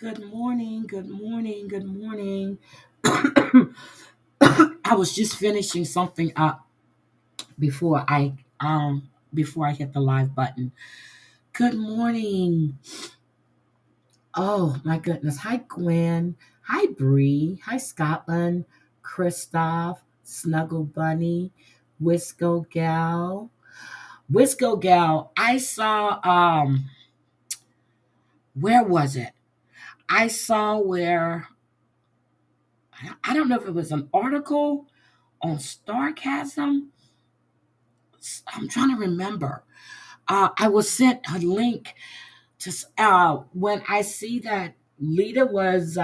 Good morning, good morning, good morning. I was just finishing something up before I hit the live button. Good morning. Oh my goodness. Hi Gwen. Hi Bree. Hi Scotland. Christoph. Snuggle Bunny. Wisco Gal. Wisco Gal. I saw where was it? I saw where I don't know if it was an article on Starcasm. I'm trying to remember. I was sent a link to when I see that Lita was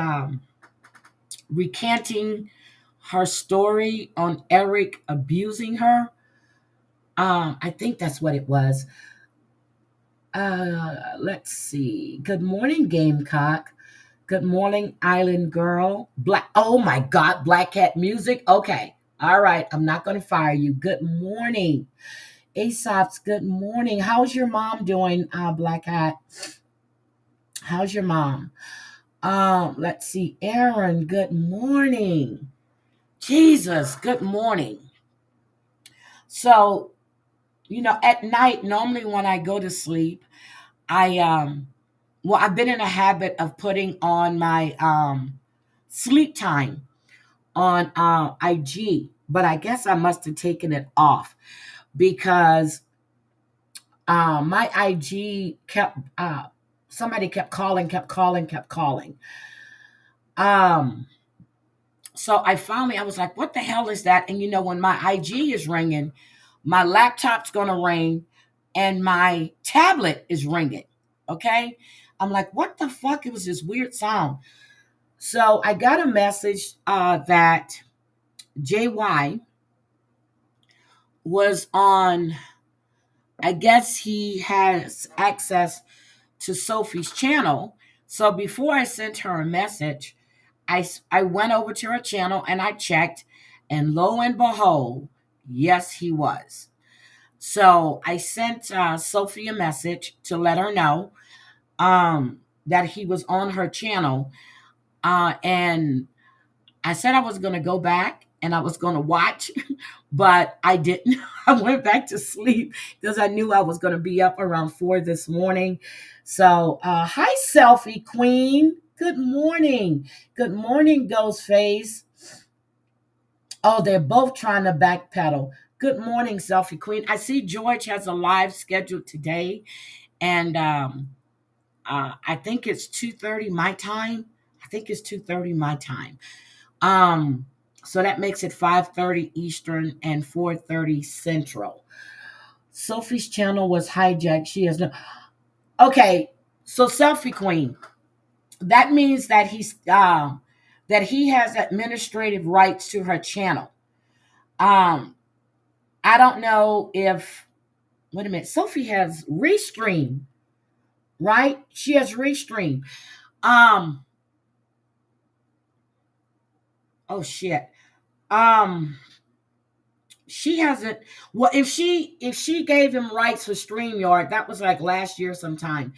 recanting her story on Eric abusing her. I think that's what it was. Let's see. Good morning, Gamecock. Good morning, Island Girl. Black. Oh my God, Black Cat Music. Okay. All right. I'm not going to fire you. Good morning. Aesop's good morning. How's your mom doing, Black Hat? How's your mom? Let's see. Aaron, good morning. Jesus, good morning. So, at night, normally when I go to sleep, I've been in a habit of putting on my sleep time on IG, but I guess I must have taken it off because my IG kept somebody kept calling, kept calling, kept calling. Um, so I was like, what the hell is that? And when my IG is ringing, my laptop's gonna ring and my tablet is ringing. Okay. I'm like, what the fuck? It was this weird sound. So I got a message that JY was on, I guess he has access to Sophie's channel. So before I sent her a message, I went over to her channel and I checked, and lo and behold, yes, he was. So I sent Sophie a message to let her know that he was on her channel. And I said I was going to go back and I was going to watch, but I didn't. I went back to sleep because I knew I was going to be up around 4 this morning. So, hi, Selfie Queen. Good morning. Good morning, Ghostface. Oh, they're both trying to backpedal. Good morning, Selfie Queen. I see George has a live scheduled today, and I think it's 2:30 my time. I think it's 2:30 my time. Um, so that makes it 5:30 Eastern and 4:30 Central. Sophie's channel was hijacked. She has no. Okay, so Selfie Queen. That means that he has administrative rights to her channel. Um, I don't know if. Wait a minute. Sophie has Restream, right? She has Restream. Um. Oh shit. Um. She hasn't. Well, if she gave him rights for StreamYard, that was like last year sometime.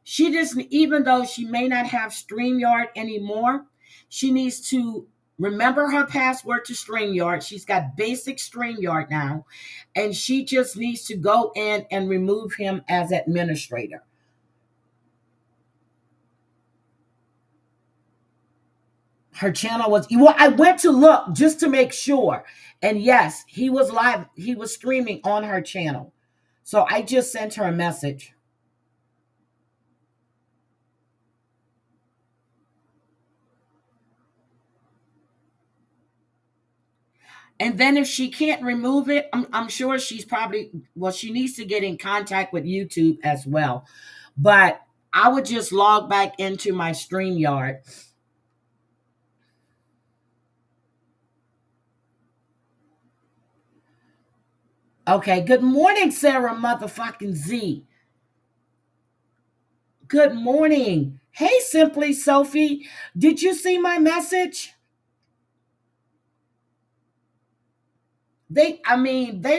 She just, even though she may not have StreamYard anymore, she needs to remember her password to StreamYard. She's got basic StreamYard now, and she just needs to go in and remove him as administrator. Her channel was, well, I went to look just to make sure, and yes, he was live. He was streaming on her channel. So I just sent her a message. And then if she can't remove it, I'm sure she's probably, well, she needs to get in contact with YouTube as well. But I would just log back into my StreamYard. Okay, good morning, Sarah motherfucking Z. Good morning. Hey, Simply Sophie, did you see my message? They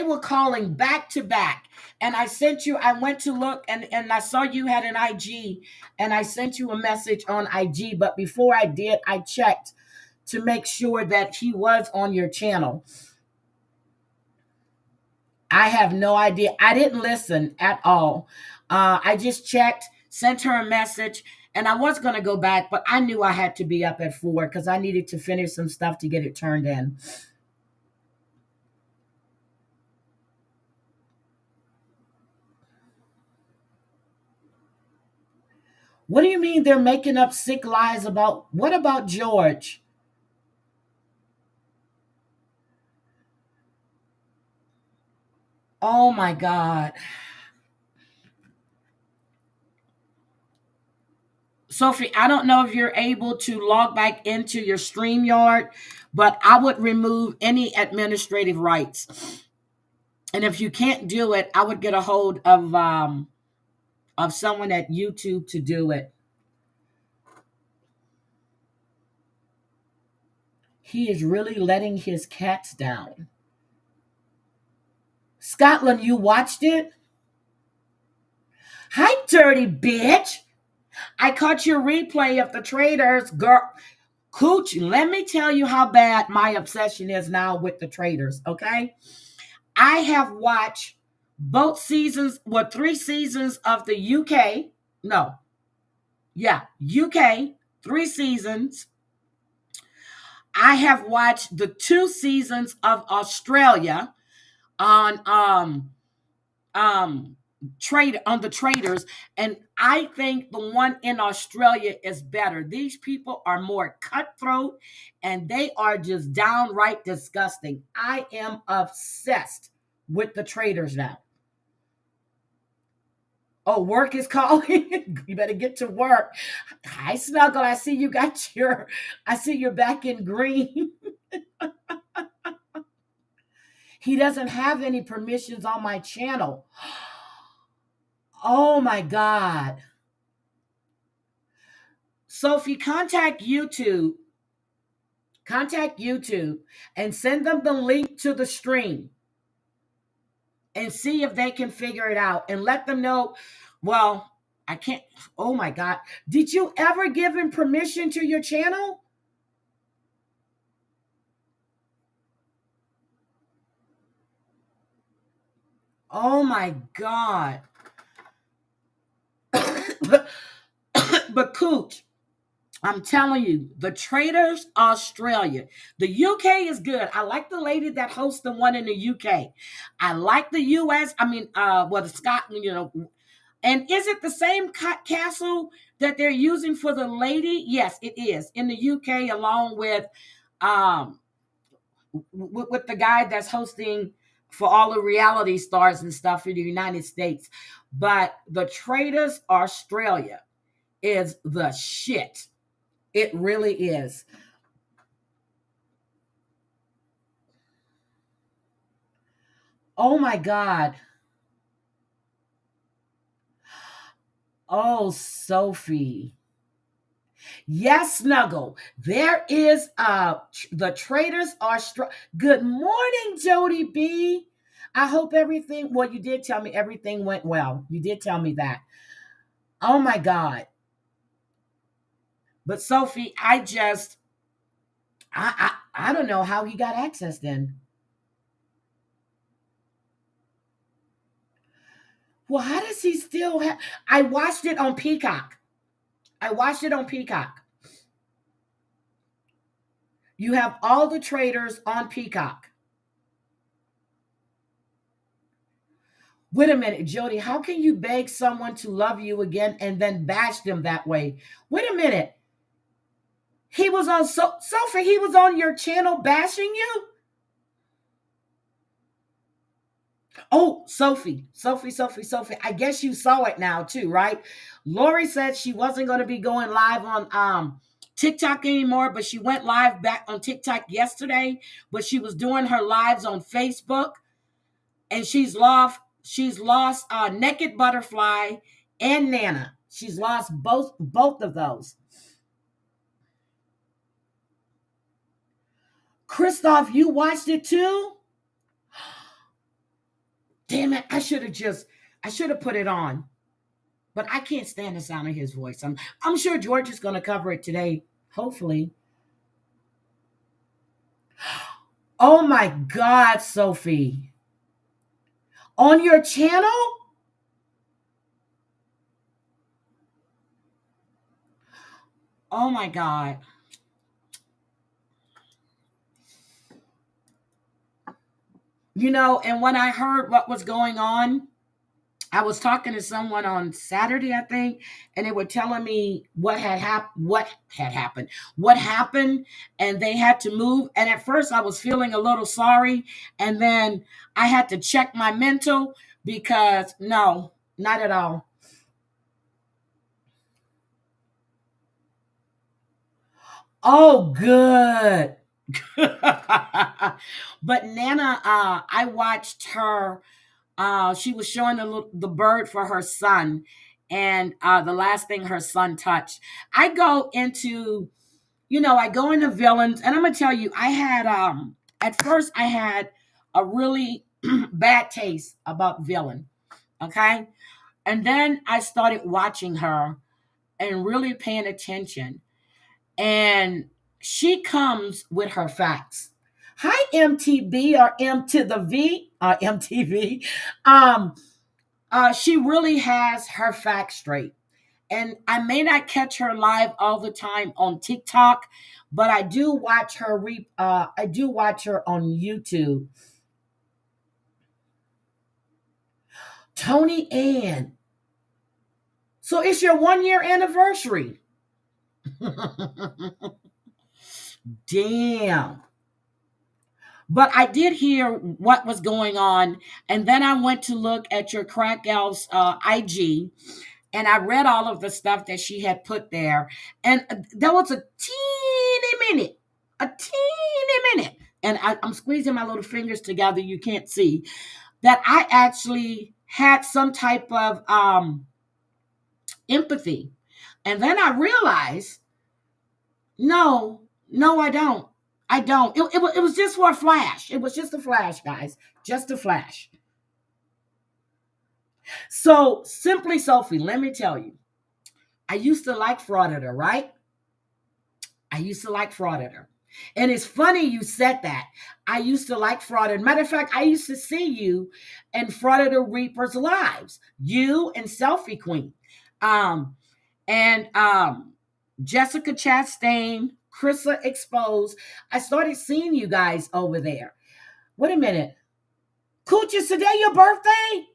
were calling back to back. And I went to look, and I saw you had an IG, and I sent you a message on IG. But before I did, I checked to make sure that he was on your channel. I have no idea. I didn't listen at all. I just checked, sent her a message, and I was going to go back, but I knew I had to be up at 4 because I needed to finish some stuff to get it turned in. What do you mean they're making up sick lies about? What about George? Oh my God. Sophie, I don't know if you're able to log back into your StreamYard, but I would remove any administrative rights. And if you can't do it, I would get a hold of someone at YouTube to do it. He is really letting his cats down. Scotland, you watched it? Hi, dirty bitch. I caught your replay of the traders. Girl, Cooch, let me tell you how bad my obsession is now with the traders, okay? I have watched both seasons, well, 3 seasons of the UK. No, yeah, UK, 3 seasons. I have watched the 2 seasons of Australia on um trade on the traders, and I think the one in Australia is better. These people are more cutthroat, and they are just downright disgusting. I am obsessed with the traders now. Oh, work is calling. You better get to work. Hi, Snuggle. I see you're back in green. He doesn't have any permissions on my channel. Oh my God. Sophie, contact YouTube and send them the link to the stream and see if they can figure it out and let them know. Well, I can't. Oh my God. Did you ever give him permission to your channel? Oh my God. But Cooch, I'm telling you, the Traders Australia, the UK is good. I like the lady that hosts the one in the UK. I like the US. Well, the Scotland, And is it the same castle that they're using for the lady? Yes, it is in the UK, along um with the guy that's hosting for all the reality stars and stuff in the United States. But the Traders Australia is the shit. It really is. Oh my God. Oh, Sophie. Yes, Snuggle. There is the traders are strong. Good morning, Jody B. I hope everything, well, you did tell me everything went well. You did tell me that. Oh my God. But Sophie, I don't know how he got access then. Well, how does he still have I watched it on Peacock. I watched it on Peacock. You have all the traders on Peacock. Wait a minute, Jody. How can you beg someone to love you again and then bash them that way? Wait a minute. He was on Sophie. He was on your channel bashing you. Oh, Sophie. I guess you saw it now too, right? Lori said she wasn't going to be going live on TikTok anymore, but she went live back on TikTok yesterday. But she was doing her lives on Facebook, and she's lost Naked Butterfly and Nana. She's lost both of those. Christoph, you watched it too? Damn it! I should have put it on, but I can't stand the sound of his voice. I'm sure George is going to cover it today. Hopefully. Oh my God, Sophie, on your channel? Oh my God. And when I heard what was going on, I was talking to someone on Saturday, I think, and they were telling me what happened, and they had to move. And at first, I was feeling a little sorry, and then I had to check my mental because no, not at all. Oh, good. But Nana, I watched her. She was showing the bird for her son, and the last thing her son touched. I go into, I go into villains, and I'm gonna tell you, I had at first I had a really bad taste about villain. Okay, and then I started watching her and really paying attention, and she comes with her facts. Hi, MTB or M to the V, MTV. Um, she really has her facts straight. And I may not catch her live all the time on TikTok, but I do watch her. I do watch her on YouTube. Tony Ann. So it's your 1 year anniversary. Damn. But I did hear what was going on, and then I went to look at your Crack Elves IG, and I read all of the stuff that she had put there, and there was a teeny minute, and I'm squeezing my little fingers together. You can't see that I actually had some type of empathy, and then I realized, no, no, I don't. I don't. It was just for a flash. It was just a flash, guys. Just a flash. So, Simply Sophie, let me tell you, I used to like Frauditor, right? I used to like Frauditor. And it's funny you said that. I used to like Frauditor. Matter of fact, I used to see you in Frauditor Reapers Lives. You and Selfie Queen. Um, and Jessica Chastain, Krissa Exposed. I started seeing you guys over there. Wait a minute. Cooch, is today your birthday?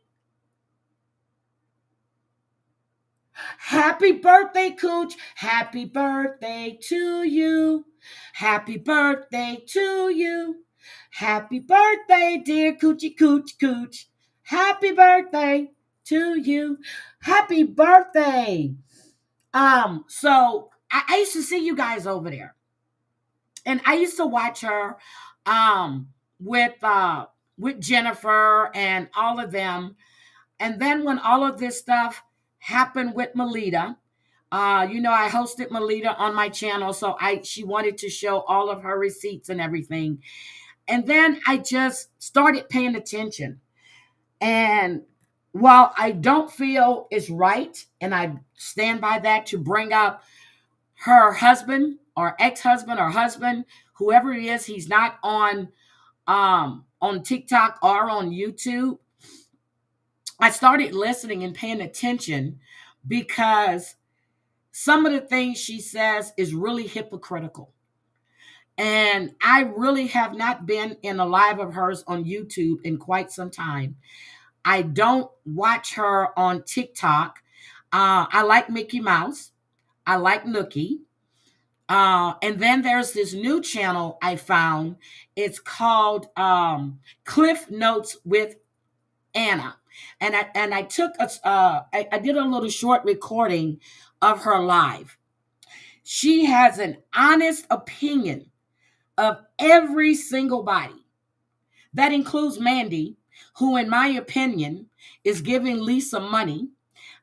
Happy birthday, Cooch. Happy birthday to you. Happy birthday to you. Happy birthday, dear Coochie Cooch Cooch. Happy birthday to you. Happy birthday. So I used to see you guys over there. And I used to watch her um with Jennifer and all of them. And then when all of this stuff happened with Melita, I hosted Melita on my channel, so she wanted to show all of her receipts and everything. And then I just started paying attention. And while I don't feel it's right, and I stand by that, to bring up her husband or ex-husband or husband, whoever he is, he's not on TikTok or on YouTube. I started listening and paying attention because some of the things she says is really hypocritical. And I really have not been in a live of hers on YouTube in quite some time. I don't watch her on TikTok. I like Mickey Mouse. I like Nookie. And then there's this new channel I found. It's called Cliff Notes with Anna. And I took I did a little short recording of her live. She has an honest opinion of every single body. That includes Mandy, who, in my opinion, is giving Lisa money.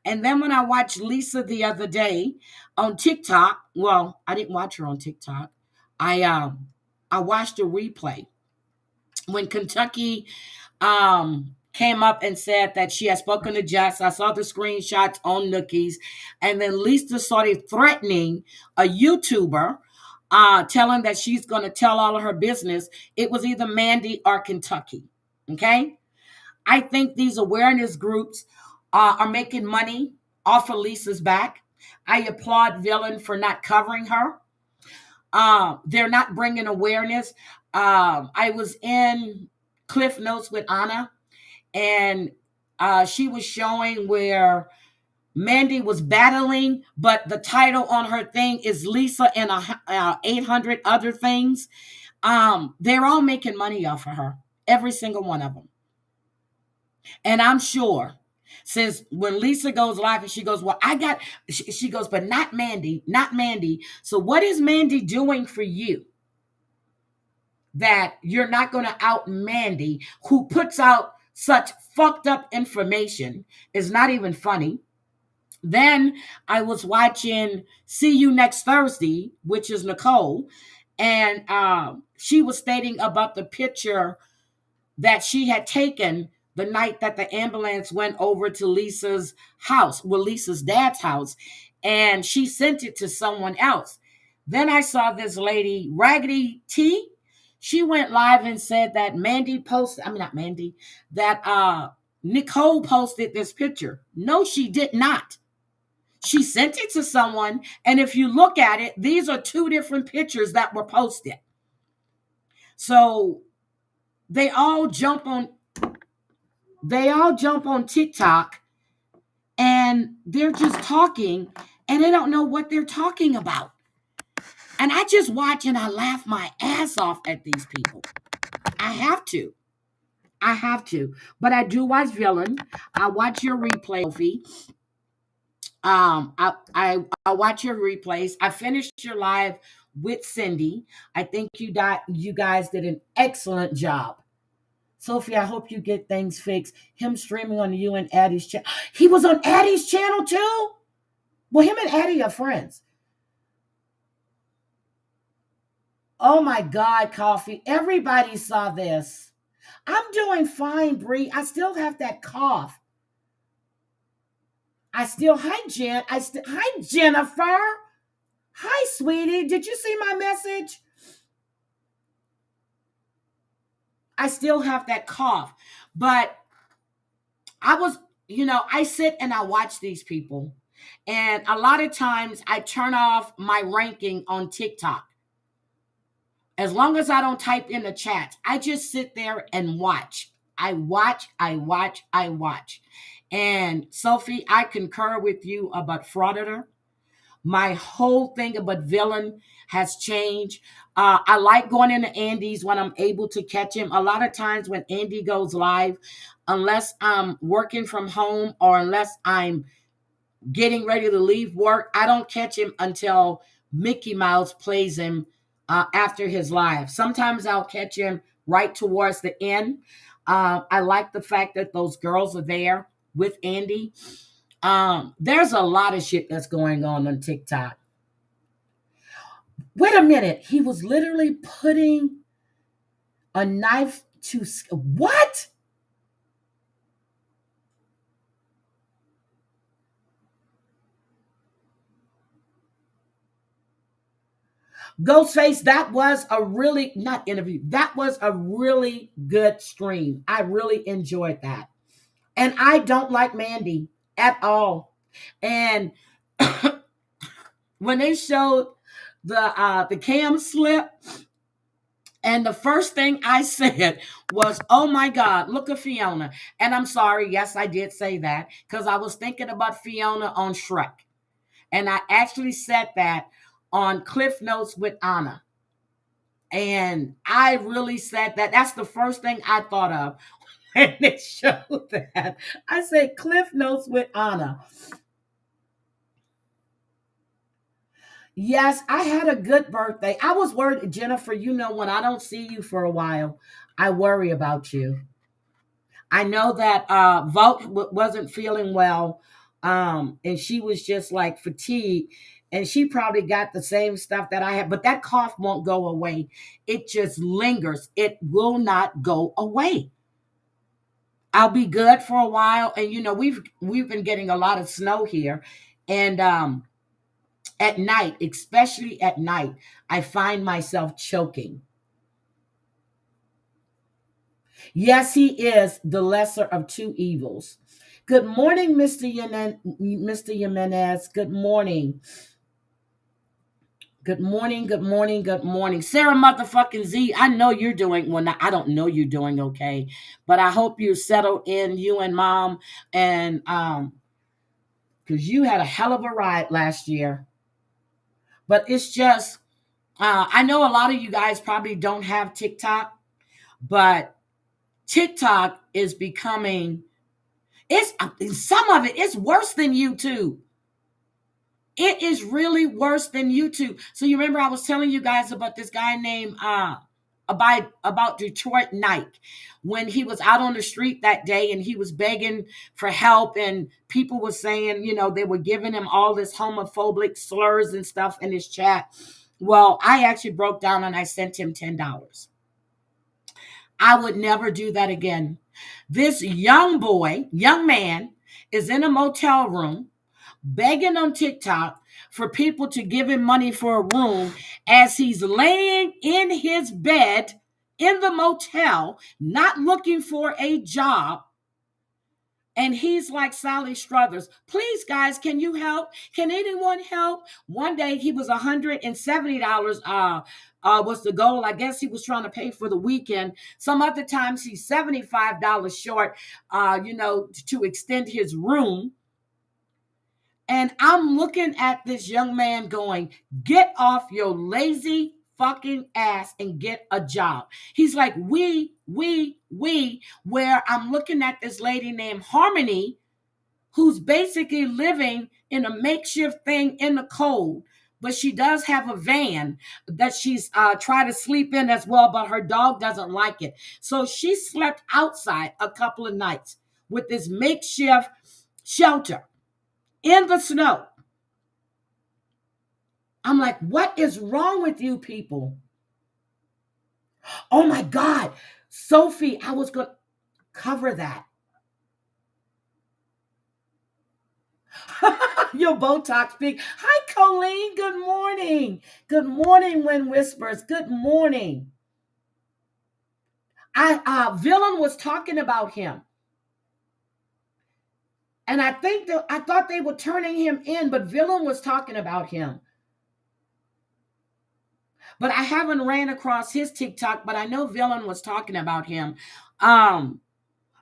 And then when I watched Lisa the other day on TikTok, well, I didn't watch her on TikTok. I watched a replay when Kentucky came up and said that she had spoken to Jess. I saw the screenshots on Nookies. And then Lisa started threatening a YouTuber, telling that she's going to tell all of her business. It was either Mandy or Kentucky. Okay. I think these awareness groups are making money off of Lisa's back. I applaud Villain for not covering her. They're not bringing awareness. I was in Cliff Notes with Anna, and she was showing where Mandy was battling, but the title on her thing is Lisa and 800 other things. They're all making money off of her, every single one of them. And I'm sure since when Lisa goes live and she goes, well, she goes, but not Mandy, not Mandy. So what is Mandy doing for you that you're not going to out Mandy, who puts out such fucked up information? Is not even funny. Then I was watching See You Next Thursday, which is Nicole, and she was stating about the picture that she had taken the night that the ambulance went over to Lisa's house, well, Lisa's dad's house, and she sent it to someone else. Then I saw this lady, Raggedy T. She went live and said that not Mandy, that Nicole posted this picture. No, she did not. She sent it to someone, and if you look at it, these are two different pictures that were posted. So they all jump on TikTok, and they're just talking, and they don't know what they're talking about. And I just watch and I laugh my ass off at these people. I have to. But I do watch Villain. I watch your replay, Sophie. I watch your replays. I finished your live with Cindy. I think you guys did an excellent job. Sophie, I hope you get things fixed. Him streaming on you and Addie's channel. He was on Addie's channel too? Well, him and Addie are friends. Oh my God, Coffee. Everybody saw this. I'm doing fine, Bree. I still have that cough. Hi, Jennifer. Hi, sweetie. Did you see my message? I still have that cough. But I sit and I watch these people. And a lot of times I turn off my ranking on TikTok. As long as I don't type in the chat, I just sit there and watch. I watch. And Sophie, I concur with you about Frauditor. My whole thing about Villain has changed. I like going into Andy's when I'm able to catch him. A lot of times when Andy goes live, unless I'm working from home or unless I'm getting ready to leave work, I don't catch him until Mickey Mouse plays him after his live. Sometimes I'll catch him right towards the end. I like the fact that those girls are there with Andy. There's a lot of shit that's going on TikTok. Wait a minute. He was literally putting a knife to what? Ghostface, that was a really, not interview, that was a really good stream. I really enjoyed that. And I don't like Mandy at all. And when they showed the cam slip, and the first thing I said was, oh my God, look at Fiona. And I'm sorry, yes, I did say that because I was thinking about Fiona on Shrek. And I actually said that on Cliff Notes with Anna. And I really said that. That's the first thing I thought of when they showed that. I said Cliff Notes with Anna. Yes, I had a good birthday. I was worried, Jennifer, when I don't see you for a while, I worry about you. I know that Vote wasn't feeling well, and she was just like fatigued, and she probably got the same stuff that I have, but that cough won't go away. It just lingers. It will not go away. I'll be good for a while. And we've been getting a lot of snow here. And at night, especially at night, I find myself choking. Yes, he is the lesser of two evils. Good morning, Mr. Jimenez. Good morning. Good morning, good morning, good morning. Sarah motherfucking Z, I know you're doing, well, not, I don't know you're doing okay, but I hope you're settled in, you and mom, and because you had a hell of a ride last year. But it's just, I know a lot of you guys probably don't have TikTok, but TikTok is becoming, it's some of it is worse than YouTube. It is really worse than YouTube. So you remember I was telling you guys about this guy named about Detroit Nike, when he was out on the street that day and he was begging for help, and people were saying, they were giving him all this homophobic slurs and stuff in his chat. Well, I actually broke down and I sent him $10. I would never do that again. This young man is in a motel room begging on TikTok for people to give him money for a room as he's laying in his bed in the motel, not looking for a job. And he's like Sally Struthers. Please, guys, can you help? Can anyone help? One day he was $170. Was the goal. I guess he was trying to pay for the weekend. Some other times he's $75 short, to extend his room. And I'm looking at this young man going, get off your lazy fucking ass and get a job. He's like, where I'm looking at this lady named Harmony, who's basically living in a makeshift thing in the cold. But she does have a van that she's tried to sleep in as well, but her dog doesn't like it. So she slept outside a couple of nights with this makeshift shelter in the snow. I'm like, what is wrong with you people? Oh my God, Sophie, I was going to cover that. Your Botox big. Hi, Colleen. Good morning. Good morning, When Whispers. Good morning. Villain was talking about him. And I thought they were turning him in, but Villain was talking about him. But I haven't ran across his TikTok, but I know Villain was talking about him.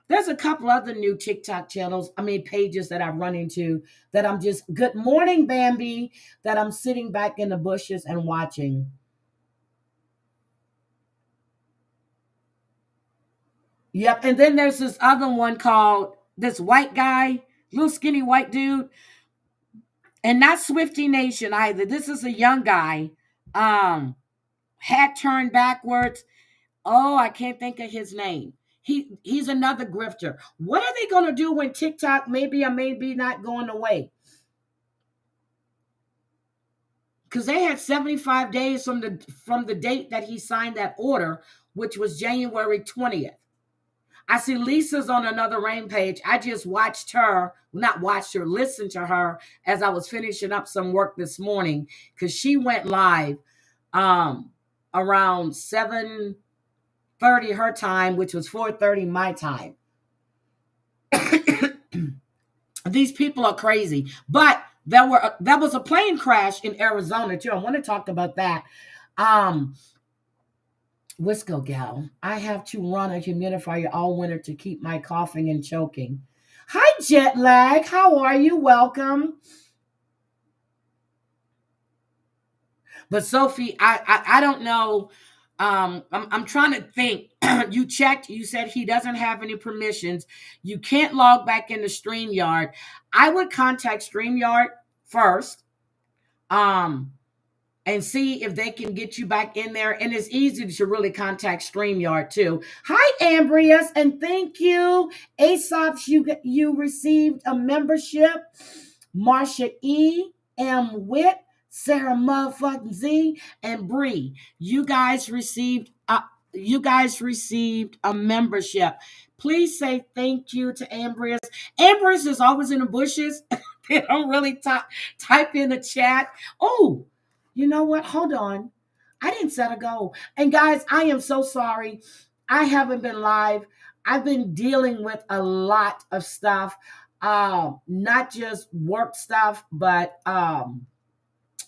There's a couple other new TikTok pages that I've run into that I'm just, good morning, Bambi, that I'm sitting back in the bushes and watching. Yep. And then there's this other one called this white guy, little skinny white dude. And not Swifty Nation either. This is a young guy. Hat turned backwards. Oh, I can't think of his name. He's another grifter. What are they going to do when TikTok maybe or maybe not going away? Because they had 75 days from the date that he signed that order, which was January 20th. I see Lisa's on another Rain page. I just listened to her as I was finishing up some work this morning, because she went live around 7:30 her time, which was 4:30 my time. These people are crazy. But there was a plane crash in Arizona too. I want to talk about that. Wisco gal, I have to run a humidifier all winter to keep my coughing and choking. Hi, jet lag. How are you? Welcome. But Sophie, I don't know. I'm trying to think. You checked. You said he doesn't have any permissions. You can't log back into StreamYard. I would contact StreamYard first. And see if they can get you back in there. And it's easy to really contact StreamYard too. Hi, Ambrius, and thank you. Aesop's, you received a membership. Marsha E, M Witt, Sarah motherfucking Z, and Bree. You guys received you guys received a membership. Please say thank you to Ambrose. Ambrose is always in the bushes. They don't really type in the chat. Oh, you know what? Hold on. I didn't set a goal. And guys, I am so sorry. I haven't been live. I've been dealing with a lot of stuff. Not just work stuff, but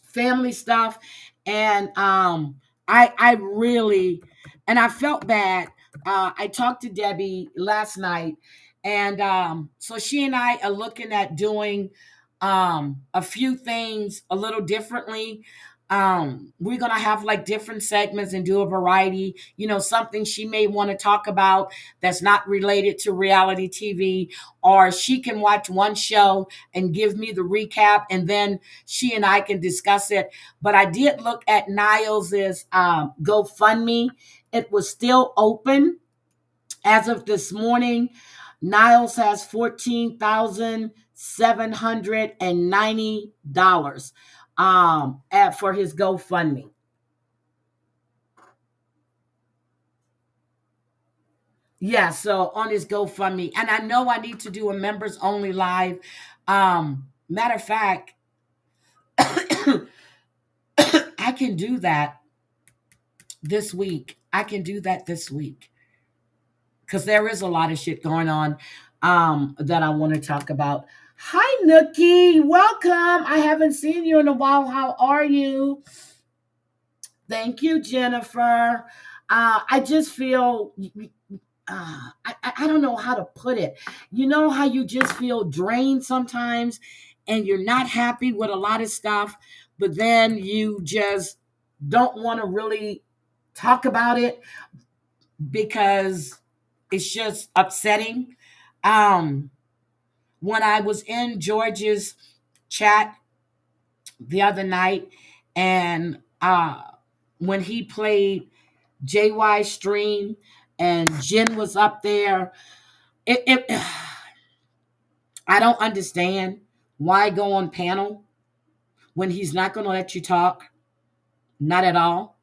family stuff. And I really, and I felt bad. I talked to Debbie last night, and so she and I are looking at doing a few things a little differently. We're gonna have like different segments and do a variety, something she may want to talk about that's not related to reality TV, or she can watch one show and give me the recap, and then she and I can discuss it. But I did look at Niles's GoFundMe. It was still open as of this morning. Niles has $14,790 for his GoFundMe. Yeah, so on his GoFundMe. And I know I need to do a members only live. Matter of fact, I can do that this week. I can do that this week because there is a lot of shit going on that I want to talk about. Hi, Nookie. Welcome. I haven't seen you in a while. How are you? Thank you, Jennifer. I just feel, I don't know how to put it. You know how you just feel drained sometimes and you're not happy with a lot of stuff, but then you just don't want to really talk about it because it's just upsetting. When I was in George's chat the other night, and when he played JY Stream and Jen was up there, it I don't understand why go on panel when he's not going to let you talk. Not at all.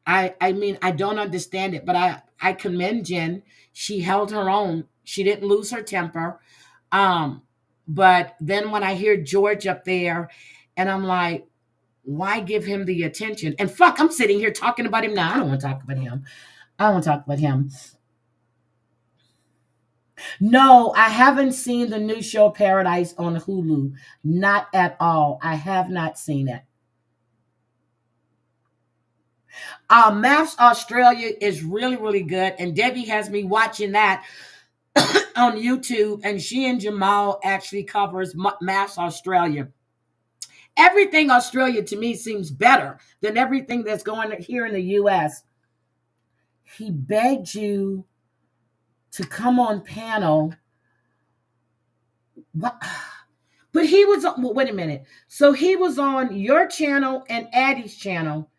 I mean, I don't understand it, but I commend Jen. She held her own. She didn't lose her temper. Um, but then when I hear George up there, and I'm like, why give him the attention? And fuck, I'm sitting here talking about him now. I don't want to talk about him. I don't want to talk about him. No, I haven't seen the new show Paradise on Hulu. Not at all. I have not seen it. Maths Australia is really, really good. And Debbie has me watching that on YouTube. And she and Jamal actually covers Maths Australia. Everything Australia to me seems better than everything that's going here in the US. He begged you to come on panel. What? But he was on, well, wait a minute. So he was on your channel and Addie's channel,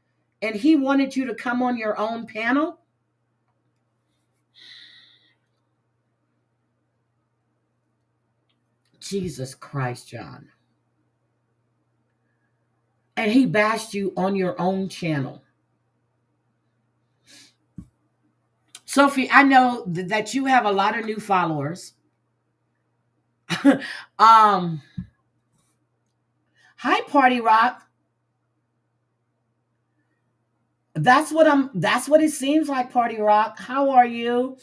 and he wanted you to come on your own panel? Jesus Christ, John. And he bashed you on your own channel. Sophie, I know that you have a lot of new followers. Hi, Party Rock. That's what it seems like, Party Rock. How are you?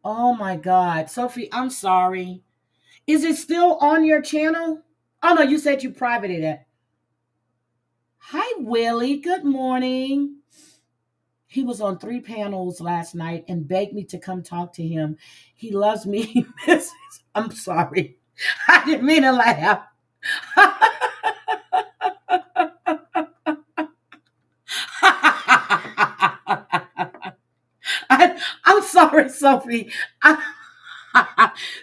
Oh my God. Sophie, I'm sorry. Is it still on your channel? Oh no, you said you privated it. Hi, Willie. Good morning. He was on 3 panels last night and begged me to come talk to him. He loves me. He misses. I'm sorry. I didn't mean to laugh. I'm sorry, Sophie.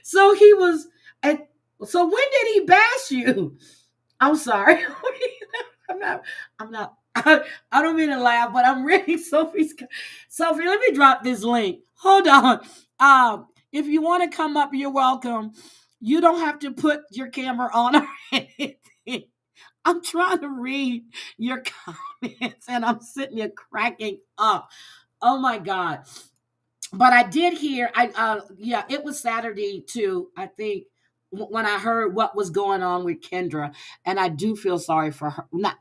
So he was. So when did he bash you? I'm sorry. I'm not. I'm not. I don't mean to laugh, but I'm reading Sophie's. Sophie, let me drop this link. Hold on. If you want to come up, you're welcome. You don't have to put your camera on or anything. I'm trying to read your comments and I'm sitting here cracking up. Oh my God. But I did hear, yeah, it was Saturday too, I think, when I heard what was going on with Kendra. And I do feel sorry for her. Not,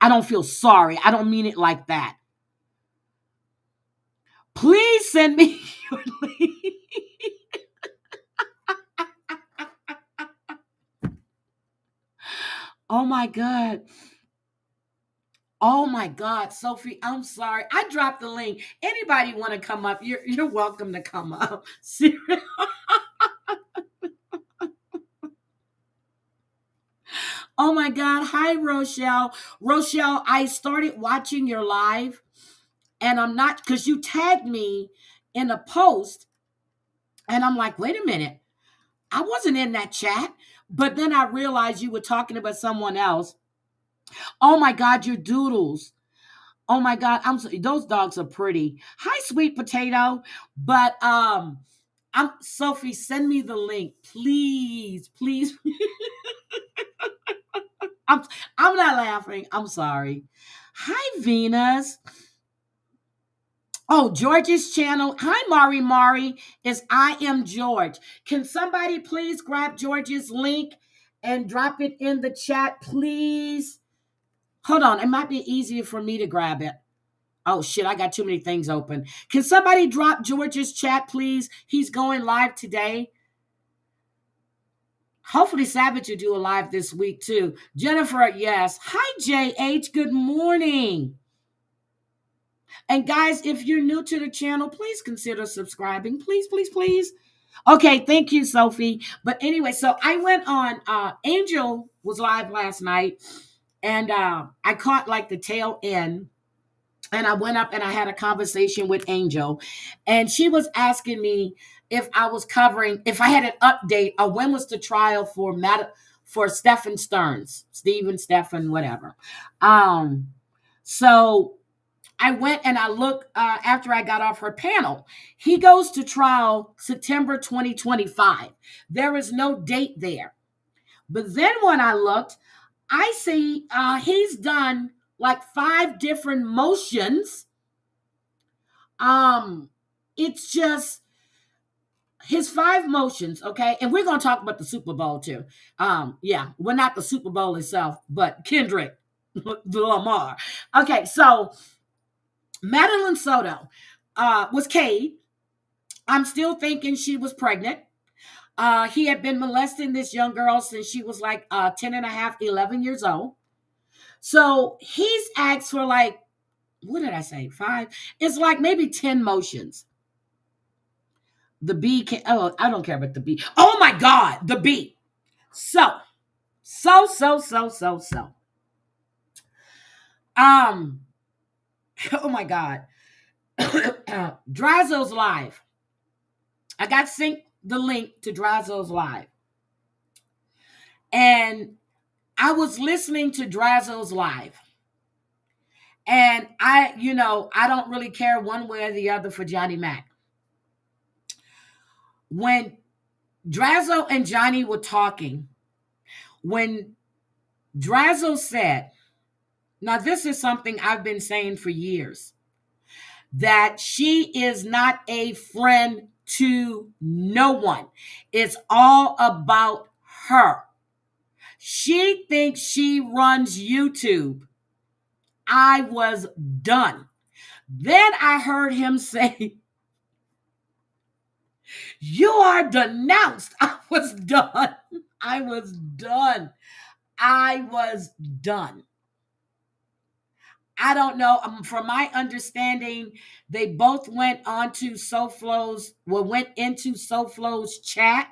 I don't feel sorry. I don't mean it like that. Please send me your link. Oh my God. Oh my God, Sophie, I'm sorry. I dropped the link. Anybody want to come up? You're welcome to come up. Seriously. Oh my God. Hi, Rochelle. Rochelle, I started watching your live and I'm not, because you tagged me in a post and I'm like, wait a minute. I wasn't in that chat. But then I realized you were talking about someone else. Oh my God, your doodles. Oh my God, those dogs are pretty. Hi, sweet potato. But I'm Sophie. Send me the link, please, please. I'm I'm not laughing. I'm sorry. Hi, Venus. Oh, George's channel. Hi, Mari. Mari is I am George. Can somebody please grab George's link and drop it in the chat, please? Hold on. It might be easier for me to grab it. Oh shit, I got too many things open. Can somebody drop George's chat, please? He's going live today. Hopefully Savage will do a live this week too. Jennifer, yes. Hi, JH. Good morning. And guys, if you're new to the channel, please consider subscribing. Please, please, please. Okay, thank you, Sophie. But anyway, so I went on Angel was live last night, and I caught like the tail end. And I went up and I had a conversation with Angel, and she was asking me if I was covering, if I had an update or when was the trial for for Stephen Stearns, Stephen, Stephen, whatever. So I went and I looked after I got off her panel. He goes to trial September 2025. There is no date there. But then when I looked, I see he's done like 5 different motions. It's just his 5 motions, okay? And we're gonna talk about the Super Bowl too. Yeah, well, not the Super Bowl itself, but Kendrick Lamar. Okay, so Madeline Soto was Cade. I'm still thinking she was pregnant. He had been molesting this young girl since she was like 10 and a half, 11 years old. So he's asked for like, what did I say? 5? It's like maybe 10 motions. The B can, oh, I don't care about the B. Oh my God, the B. So. Um, oh my God. Drazo's live. I got synced the link to Drazo's live. And I was listening to Drazo's live. And I don't really care one way or the other for Johnny Mac. When Drazo and Johnny were talking, when Drazo said, now this is something I've been saying for years, that she is not a friend to no one. It's all about her. She thinks she runs YouTube. I was done. Then I heard him say, you are denounced. I was done. I was done. I was done. I don't know. From my understanding, they both went onto SoFlo's, went into SoFlo's chat.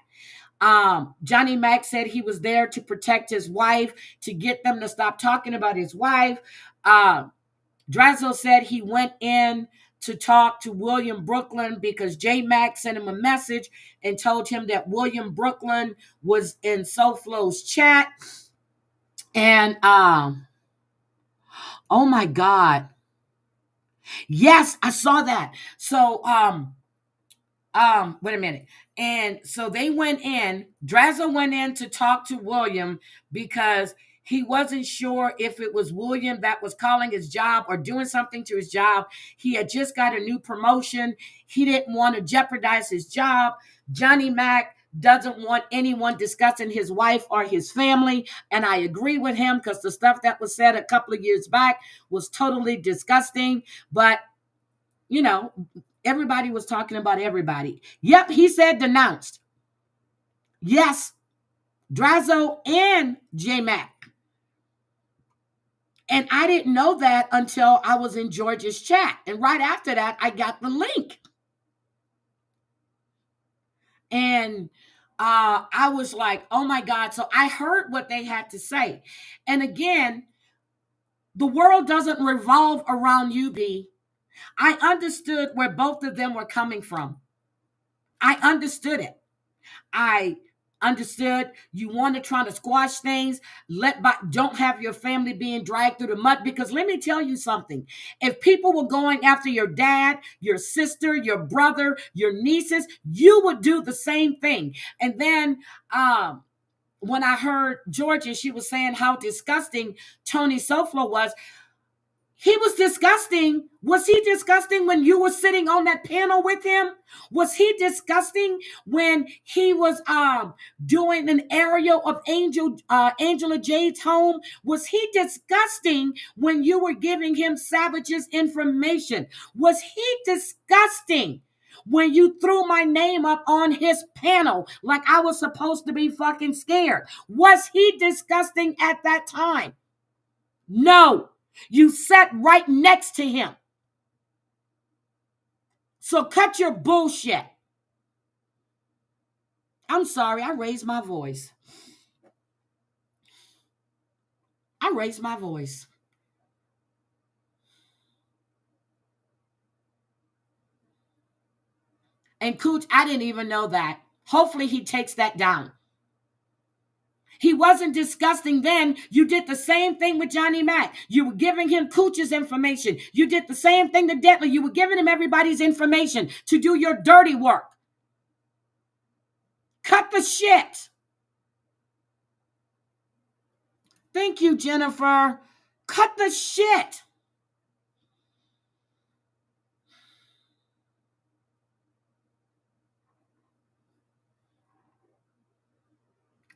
Johnny Mac said he was there to protect his wife, to get them to stop talking about his wife. Drazo said he went in to talk to William Brooklyn because J Mac sent him a message and told him that William Brooklyn was in SoFlo's chat. And oh my God. Yes, I saw that. So Wait a minute. And so they went in, Drazo went in to talk to William because he wasn't sure if it was William that was calling his job or doing something to his job. He had just got a new promotion. He didn't want to jeopardize his job. Johnny Mac doesn't want anyone discussing his wife or his family. And I agree with him because the stuff that was said a couple of years back was totally disgusting. But, you know, everybody was talking about everybody. Yep, he said denounced. Yes, Drazo and J Mac. And I didn't know that until I was in George's chat. And right after that, I got the link. And I was like, oh my God. So I heard what they had to say. And again, the world doesn't revolve around you, B. I understood where both of them were coming from. I understood it. I understood you want to try to squash things. Don't have your family being dragged through the mud. Because let me tell you something. If people were going after your dad, your sister, your brother, your nieces, you would do the same thing. And then when I heard Georgia, she was saying how disgusting Tony Soflo was. He was disgusting. Was he disgusting when you were sitting on that panel with him? Was he disgusting when he was doing an aerial of Angela Jade's home? Was he disgusting when you were giving him Savage's information? Was he disgusting when you threw my name up on his panel like I was supposed to be fucking scared? Was he disgusting at that time? No. You sat right next to him. So cut your bullshit. I'm sorry, I raised my voice. I raised my voice. And Cooch, I didn't even know that. Hopefully he takes that down. He wasn't disgusting then. You did the same thing with Johnny Mac. You were giving him Cooch's information. You did the same thing to Detley. You were giving him everybody's information to do your dirty work. Cut the shit. Thank you, Jennifer. Cut the shit.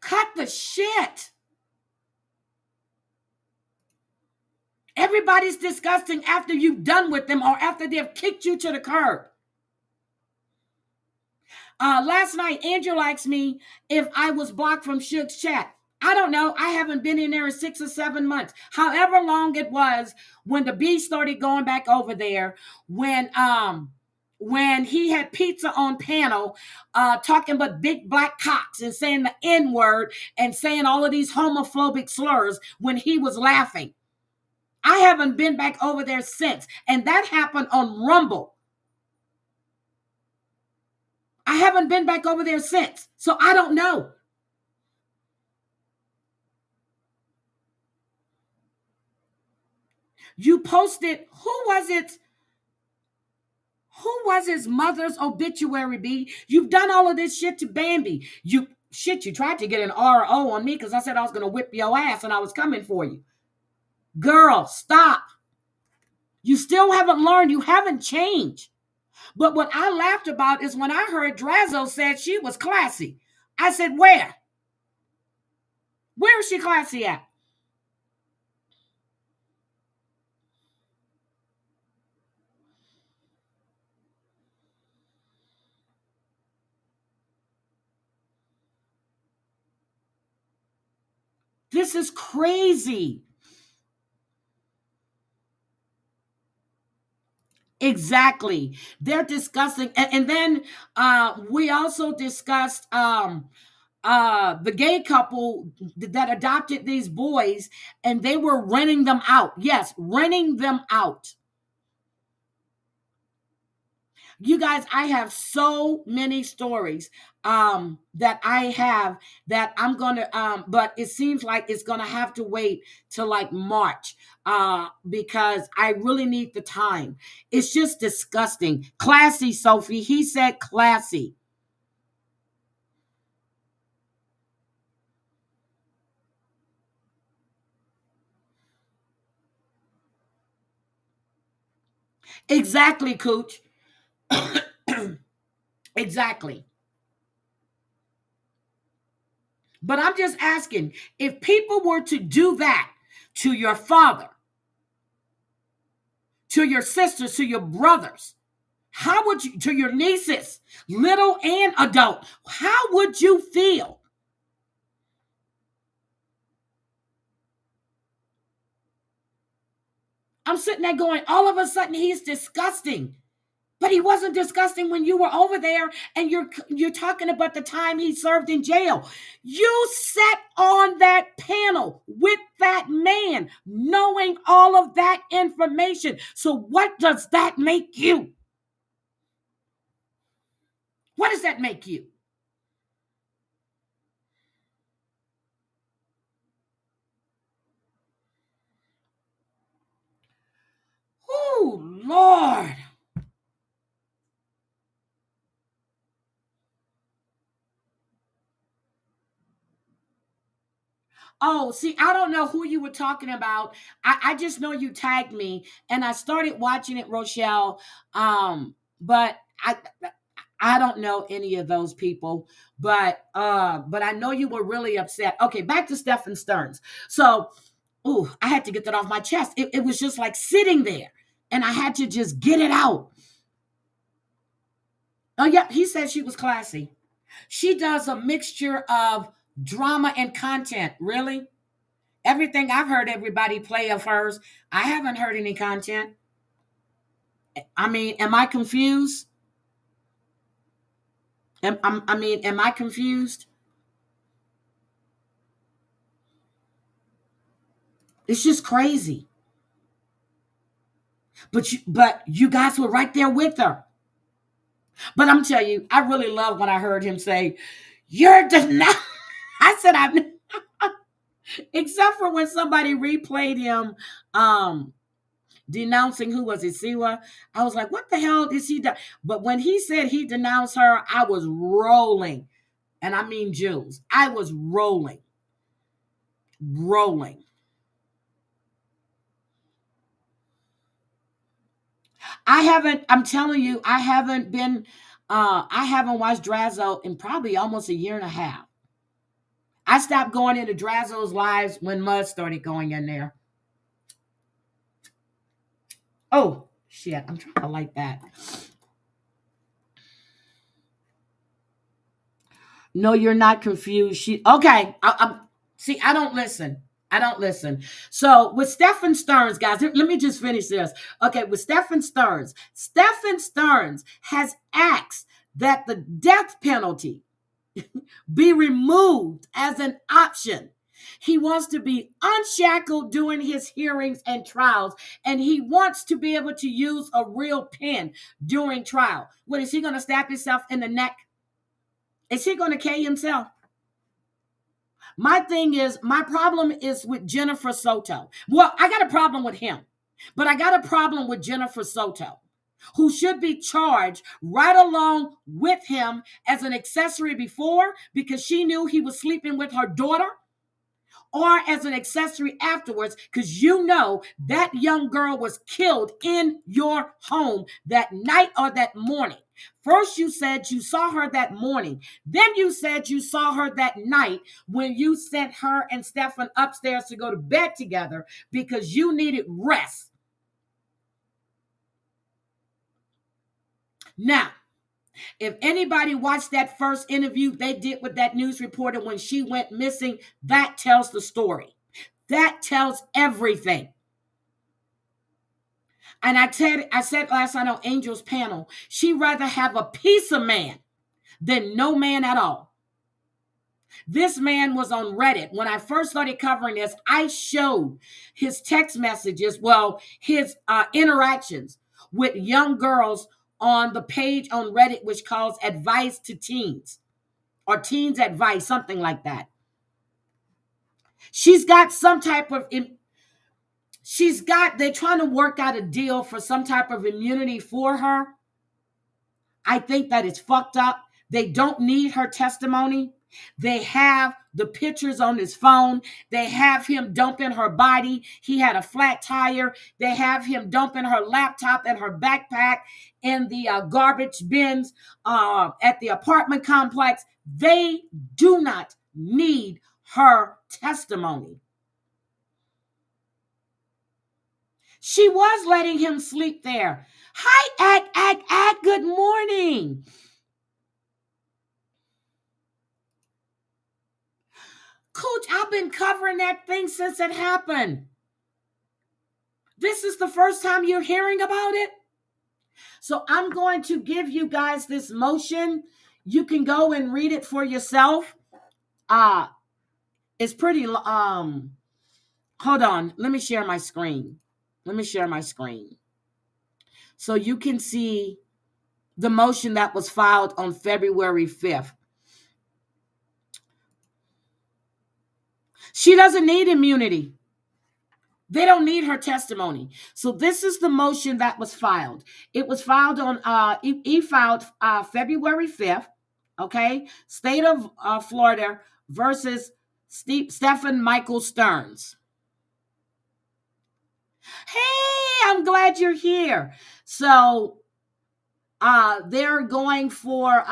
Cut the shit. Everybody's disgusting after you've done with them or after they've kicked you to the curb. Last night, Andrew asked me if I was blocked from Suge's chat. I don't know. I haven't been in there in 6 or 7 months. However long it was when the B started going back over there, when he had pizza on panel, talking about big black cocks and saying the N-word and saying all of these homophobic slurs when he was laughing. I haven't been back over there since. And that happened on Rumble. I haven't been back over there since. So I don't know. You posted, who was it? Who was his mother's obituary, B? You've done all of this shit to Bambi. You tried to get an RO on me because I said I was going to whip your ass and I was coming for you. Girl, stop. You still haven't learned. You haven't changed. But what I laughed about is when I heard Drazo said she was classy. I said, where? Where is she classy at? This is crazy. Exactly. They're discussing. And then we also discussed the gay couple that adopted these boys and they were renting them out. Yes, renting them out. You guys, I have so many stories that I have that I'm gonna but it seems like it's gonna have to wait till like March because I really need the time. It's just disgusting. Classy, Sophie. He said classy. Exactly, Cooch. Exactly. But I'm just asking, if people were to do that to your father, to your sisters, to your brothers, how would you, to your nieces, little and adult, how would you feel? I'm sitting there going, all of a sudden he's disgusting. But he wasn't disgusting when you were over there and you're talking about the time he served in jail. You sat on that panel with that man knowing all of that information. So what does that make you? What does that make you? Oh, Lord. Oh, see, I don't know who you were talking about. I just know you tagged me and I started watching it, Rochelle. But I don't know any of those people, but I know you were really upset. Okay, back to Stephen Stearns. So, ooh, I had to get that off my chest. It was just like sitting there and I had to just get it out. Oh, yeah, he said she was classy. She does a mixture of drama and content. Really? Everything I've heard everybody play of hers, I haven't heard any content. I mean, am I confused? I mean, am I confused? It's just crazy. But you guys were right there with her. But I'm telling you, I really love when I heard him say, "You're denied." I said, "I've," except for when somebody replayed him um denouncing who was it, Siwa. I was like, "What the hell is he?" But when he said he denounced her, I was rolling, and I mean Jules. I was rolling, rolling. I haven't. I'm telling you, I haven't been. I haven't watched Drazo in probably almost a year and a half. I stopped going into Drazo's lives when Mud started going in there. Oh shit! I'm trying to like that. No, you're not confused. She okay. See. I don't listen. I don't listen. So with Stephen Stearns, guys, let me just finish this. Okay, with Stephen Stearns has asked that the death penalty be removed as an option. He wants to be unshackled during his hearings and trials, and he wants to be able to use a real pen during trial. What is he going to stab himself in the neck? Is he going to kill himself? My thing is, my problem is with Jennifer Soto. Well, I got a problem with him, but I got a problem with Jennifer Soto, who should be charged right along with him as an accessory before because she knew he was sleeping with her daughter, or as an accessory afterwards because you know that young girl was killed in your home that night or that morning. First, you said you saw her that morning. Then you said you saw her that night when you sent her and Stefan upstairs to go to bed together because you needed rest. Now, if anybody watched that first interview they did with that news reporter when she went missing, that tells the story. That tells everything. And I said last night on Angel's panel, she'd rather have a piece of man than no man at all. This man was on Reddit. When I first started covering this, I showed his text messages, well, his interactions with young girls on the page on Reddit, which calls Advice to Teens or Teens Advice, something like that. She's got some type of, they're trying to work out a deal for some type of immunity for her. I think that it's fucked up. They don't need her testimony. They have the pictures on his phone. They have him dumping her body. He had a flat tire. They have him dumping her laptop and her backpack in the garbage bins at the apartment complex. They do not need her testimony. She was letting him sleep there. Hi, good morning. Coach, I've been covering that thing since it happened. This is the first time you're hearing about it? So I'm going to give you guys this motion. You can go and read it for yourself. It's pretty, hold on. Let me share my screen. So you can see the motion that was filed on February 5th. She doesn't need immunity. They don't need her testimony. So this is the motion that was filed. It was filed on, filed February 5th, okay? State of Florida versus Stephen Michael Stearns. Hey, I'm glad you're here. So they're going for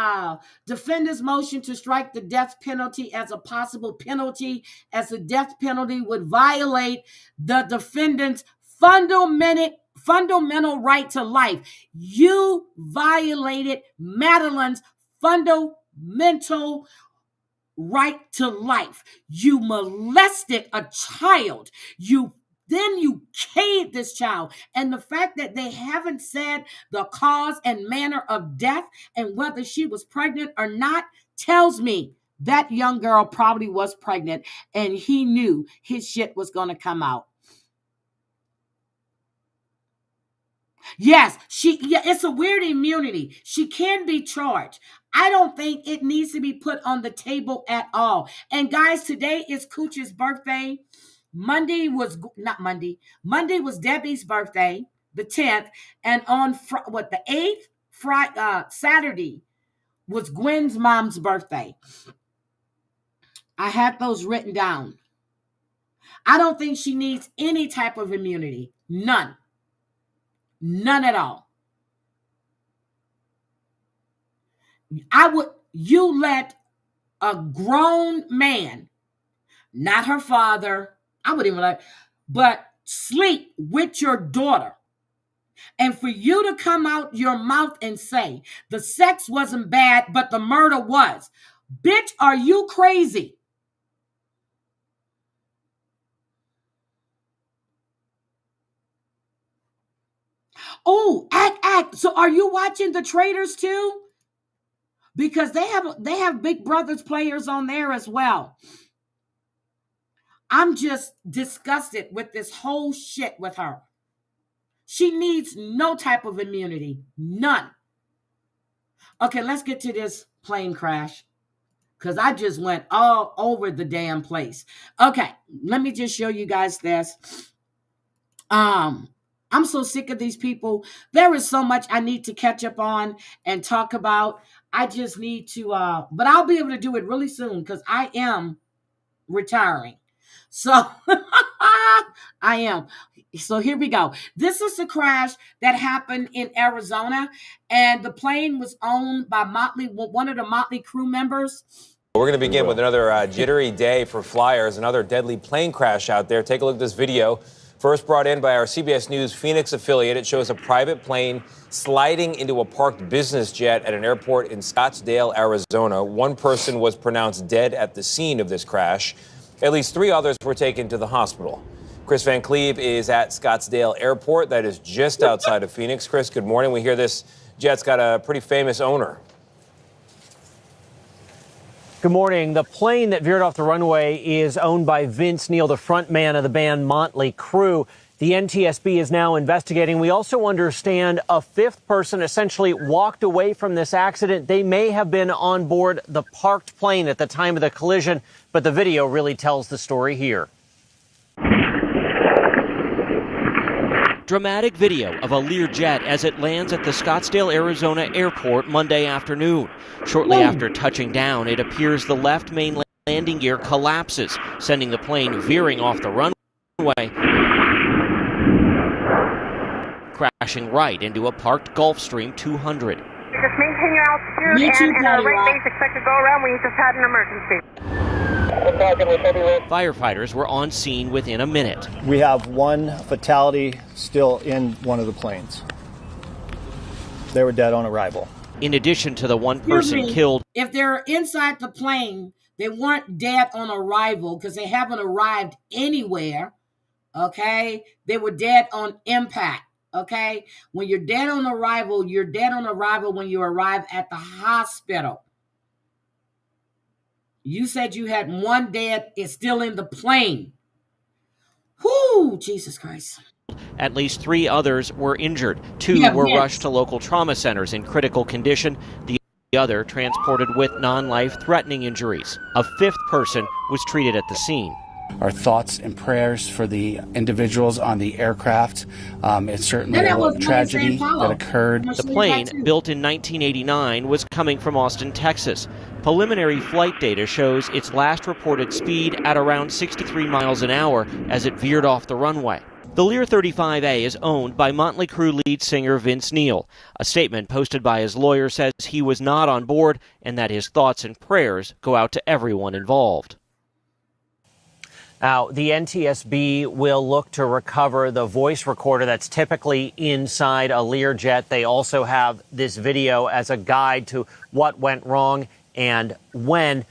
defendant's motion to strike the death penalty as a possible penalty, as the death penalty would violate the defendant's fundamental right to life. You violated Madeleine's fundamental right to life. You molested a child. Then you caved this child. And the fact that they haven't said the cause and manner of death and whether she was pregnant or not tells me that young girl probably was pregnant and he knew his shit was going to come out. Yes, it's a weird immunity. She can be charged. I don't think it needs to be put on the table at all. And guys, today is Cooch's birthday. Monday was Debbie's birthday, the 10th, and on the 8th, Saturday was Gwen's mom's birthday. I had those written down. I don't think she needs any type of immunity. None at all. You let a grown man, not her father, I wouldn't even but sleep with your daughter. And for you to come out your mouth and say the sex wasn't bad, but the murder was. Bitch, are you crazy? Oh, act. So are you watching The Traitors too? Because they have Big Brothers players on there as well. I'm just disgusted with this whole shit with her. She needs no type of immunity. None. Okay, let's get to this plane crash. Because I just went all over the damn place. Okay, let me just show you guys this. I'm so sick of these people. There is so much I need to catch up on and talk about. I just need to, but I'll be able to do it really soon because I am retiring. So I am. So here we go. This is the crash that happened in Arizona, and the plane was owned by one of the Motley crew members. We're going to begin with another jittery day for flyers, another deadly plane crash out there. Take a look at this video. First brought in by our CBS News Phoenix affiliate. It shows a private plane sliding into a parked business jet at an airport in Scottsdale, Arizona. One person was pronounced dead at the scene of this crash. At least 3 others were taken to the hospital. Chris Van Cleve is at Scottsdale Airport. That is just outside of Phoenix. Chris, good morning. We hear this jet's got a pretty famous owner. Good morning. The plane that veered off the runway is owned by Vince Neil, the front man of the band Motley Crue. The NTSB is now investigating. We also understand a fifth person essentially walked away from this accident. They may have been on board the parked plane at the time of the collision, but the video really tells the story here. Dramatic video of a Learjet as it lands at the Scottsdale, Arizona airport Monday afternoon. Shortly after touching down, it appears the left main landing gear collapses, sending the plane veering off the runway, crashing right into a parked Gulfstream 200. Just maintain your altitude and our right base expected to go around. We just had an emergency. Firefighters were on scene within a minute. We have one fatality still in one of the planes. They were dead on arrival. In addition to the one person killed. If they're inside the plane, they weren't dead on arrival because they haven't arrived anywhere. Okay? They were dead on impact. Okay? When you're dead on arrival, you're dead on arrival when you arrive at the hospital. You said you had one dead, it's still in the plane. Whoo, Jesus Christ. At least 3 others were injured. 2 were rushed to local trauma centers in critical condition. The other transported with non-life-threatening injuries. A fifth person was treated at the scene. Our thoughts and prayers for the individuals on the aircraft. It's certainly a tragedy that occurred. The plane, built in 1989, was coming from Austin, Texas. Preliminary flight data shows its last reported speed at around 63 miles an hour as it veered off the runway. The Lear 35A is owned by Motley Crue lead singer Vince Neil. A statement posted by his lawyer says he was not on board and that his thoughts and prayers go out to everyone involved. Now, the NTSB will look to recover the voice recorder that's typically inside a Learjet. They also have this video as a guide to what went wrong and when.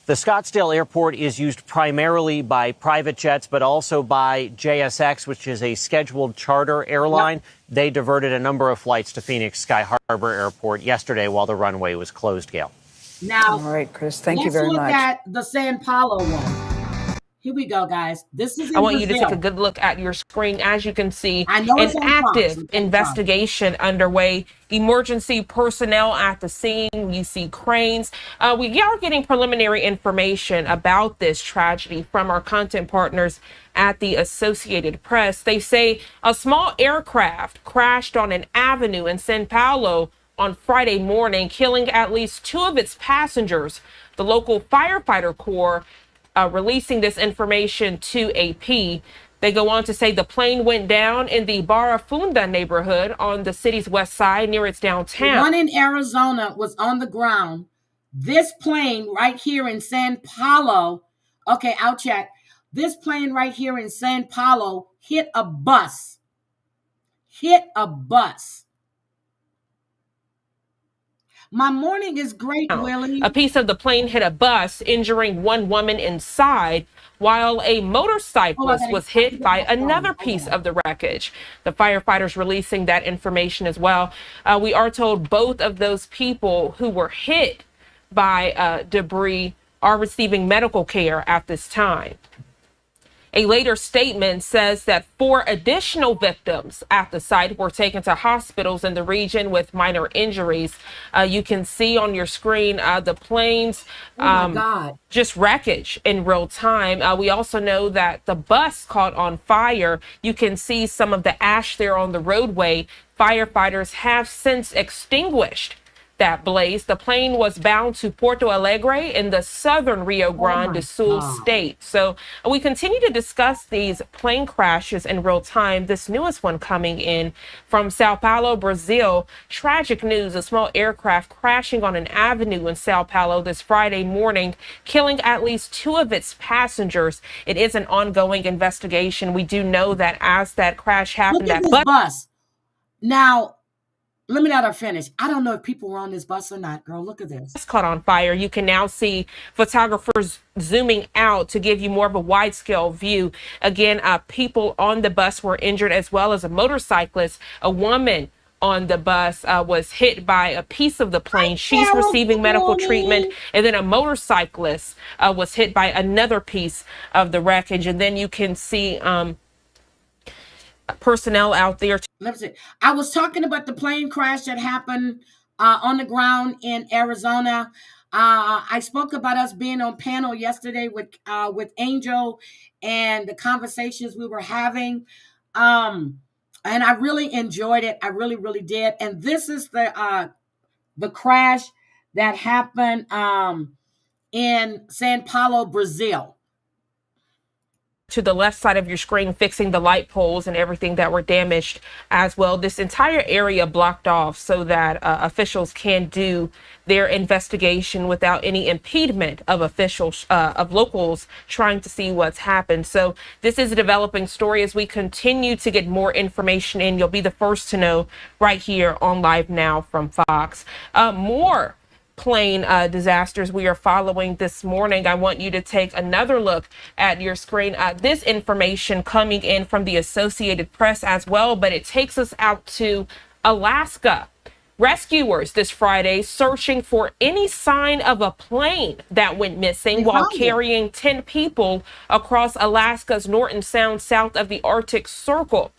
The Scottsdale Airport is used primarily by private jets, but also by JSX, which is a scheduled charter airline. Yep. They diverted a number of flights to Phoenix Sky Harbor Airport yesterday while the runway was closed, Gail. Now, all right, Chris, thank you very much. Let's look at the San Paulo one. Here we go, guys. This is. I want you to take a good look at your screen. As you can see, an active investigation underway. Emergency personnel at the scene. You see cranes. We are getting preliminary information about this tragedy from our content partners at the Associated Press. They say a small aircraft crashed on an avenue in San Paulo on Friday morning, killing at least 2 of its passengers. The local firefighter corps releasing this information to AP. They go on to say the plane went down in the Barra Funda neighborhood on the city's west side near its downtown. The one in Arizona was on the ground. This plane right here in San Paulo, okay, I'll check. This plane right here in San Paulo hit a bus. My morning is great, Willie. A piece of the plane hit a bus, injuring one woman inside, while a motorcyclist was hit by another piece of the wreckage. The firefighters releasing that information as well. We are told both of those people who were hit by debris are receiving medical care at this time. A later statement says that 4 additional victims at the site were taken to hospitals in the region with minor injuries. You can see on your screen the planes, just wreckage in real time. We also know that the bus caught on fire. You can see some of the ash there on the roadway. Firefighters have since extinguished that blaze. The plane was bound to Porto Alegre in the southern Rio Grande do Sul state. So we continue to discuss these plane crashes in real time. This newest one coming in from Sao Paulo, Brazil. Tragic news, a small aircraft crashing on an avenue in Sao Paulo this Friday morning, killing at least 2 of its passengers. It is an ongoing investigation. We do know that as that crash happened, that bus. Now, let me let her finish. I don't know if people were on this bus or not, girl. Look at this. It's caught on fire. You can now see photographers zooming out to give you more of a wide-scale view. Again, people on the bus were injured, as well as a motorcyclist. A woman on the bus was hit by a piece of the plane. She's receiving medical treatment. And then a motorcyclist was hit by another piece of the wreckage. And then you can see personnel out there. Let me see. I was talking about the plane crash that happened on the ground in Arizona. I spoke about us being on panel yesterday with Angel and the conversations we were having. And I really enjoyed it. I really, really did. And this is the crash that happened in Sao Paulo, Brazil. To the left side of your screen, fixing the light poles and everything that were damaged as well. This entire area blocked off so that officials can do their investigation without any impediment of officials, of locals trying to see what's happened. So this is a developing story. As we continue to get more information in, you'll be the first to know right here on Live Now from Fox. More plane disasters we are following this morning. I want you to take another look at your screen. This information coming in from the Associated Press as well, but it takes us out to Alaska. Rescuers this Friday searching for any sign of a plane that went missing while carrying 10 people across Alaska's Norton Sound south of the Arctic Circle.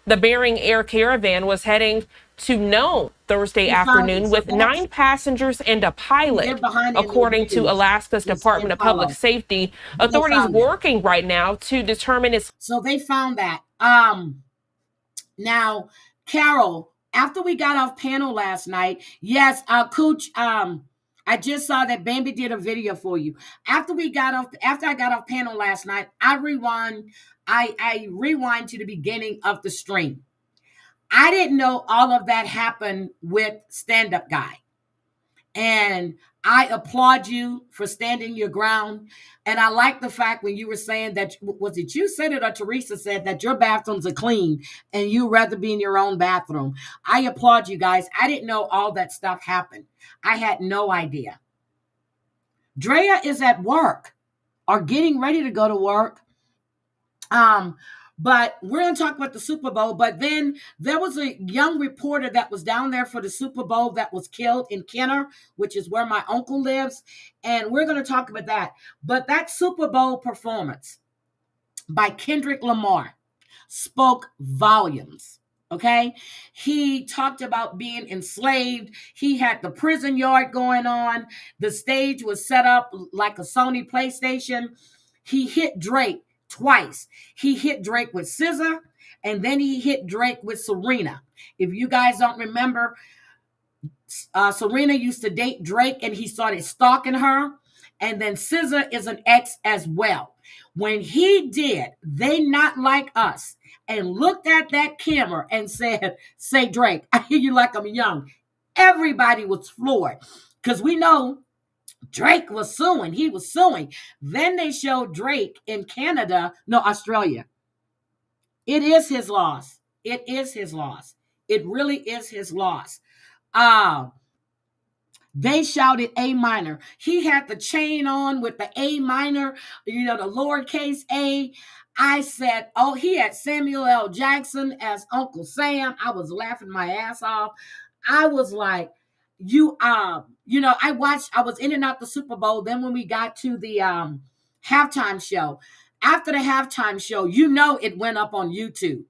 The Bering Air Caravan was heading to Nome Thursday afternoon with 9 passengers and a pilot, according to Alaska's Department of Public Safety. Authorities working right now to determine its. So they found that. Now, Carol, after we got off panel last night, yes, Cooch, I just saw that Bambi did a video for you. After I got off panel last night, I rewind to the beginning of the stream. I didn't know all of that happened with Stand Up Guy. And I applaud you for standing your ground. And I like the fact when you were saying that, was it you said it or Teresa said that your bathrooms are clean and you'd rather be in your own bathroom. I applaud you guys. I didn't know all that stuff happened. I had no idea. Drea is at work or getting ready to go to work. But we're going to talk about the Super Bowl. But then there was a young reporter that was down there for the Super Bowl that was killed in Kenner, which is where my uncle lives. And we're going to talk about that. But that Super Bowl performance by Kendrick Lamar spoke volumes. Okay. He talked about being enslaved. He had the prison yard going on. The stage was set up like a Sony PlayStation. He hit Drake twice. He hit Drake with SZA, and then he hit Drake with Serena. If you guys don't remember, Serena used to date Drake, and he started stalking her. And then SZA is an ex as well. When he did They Not Like Us and looked at that camera and said, "Say Drake, I hear you like I'm young," everybody was floored because we know Drake was suing. He was suing. Then they showed Drake in Australia. It is his loss. It is his loss. It really is his loss. They shouted A minor. He had the chain on with the A minor, the lowercase a. I said, oh, he had Samuel L. Jackson as Uncle Sam. I was laughing my ass off. I was like, I was in and out the Super Bowl. Then when we got to the halftime show, after the halftime show, it went up on YouTube.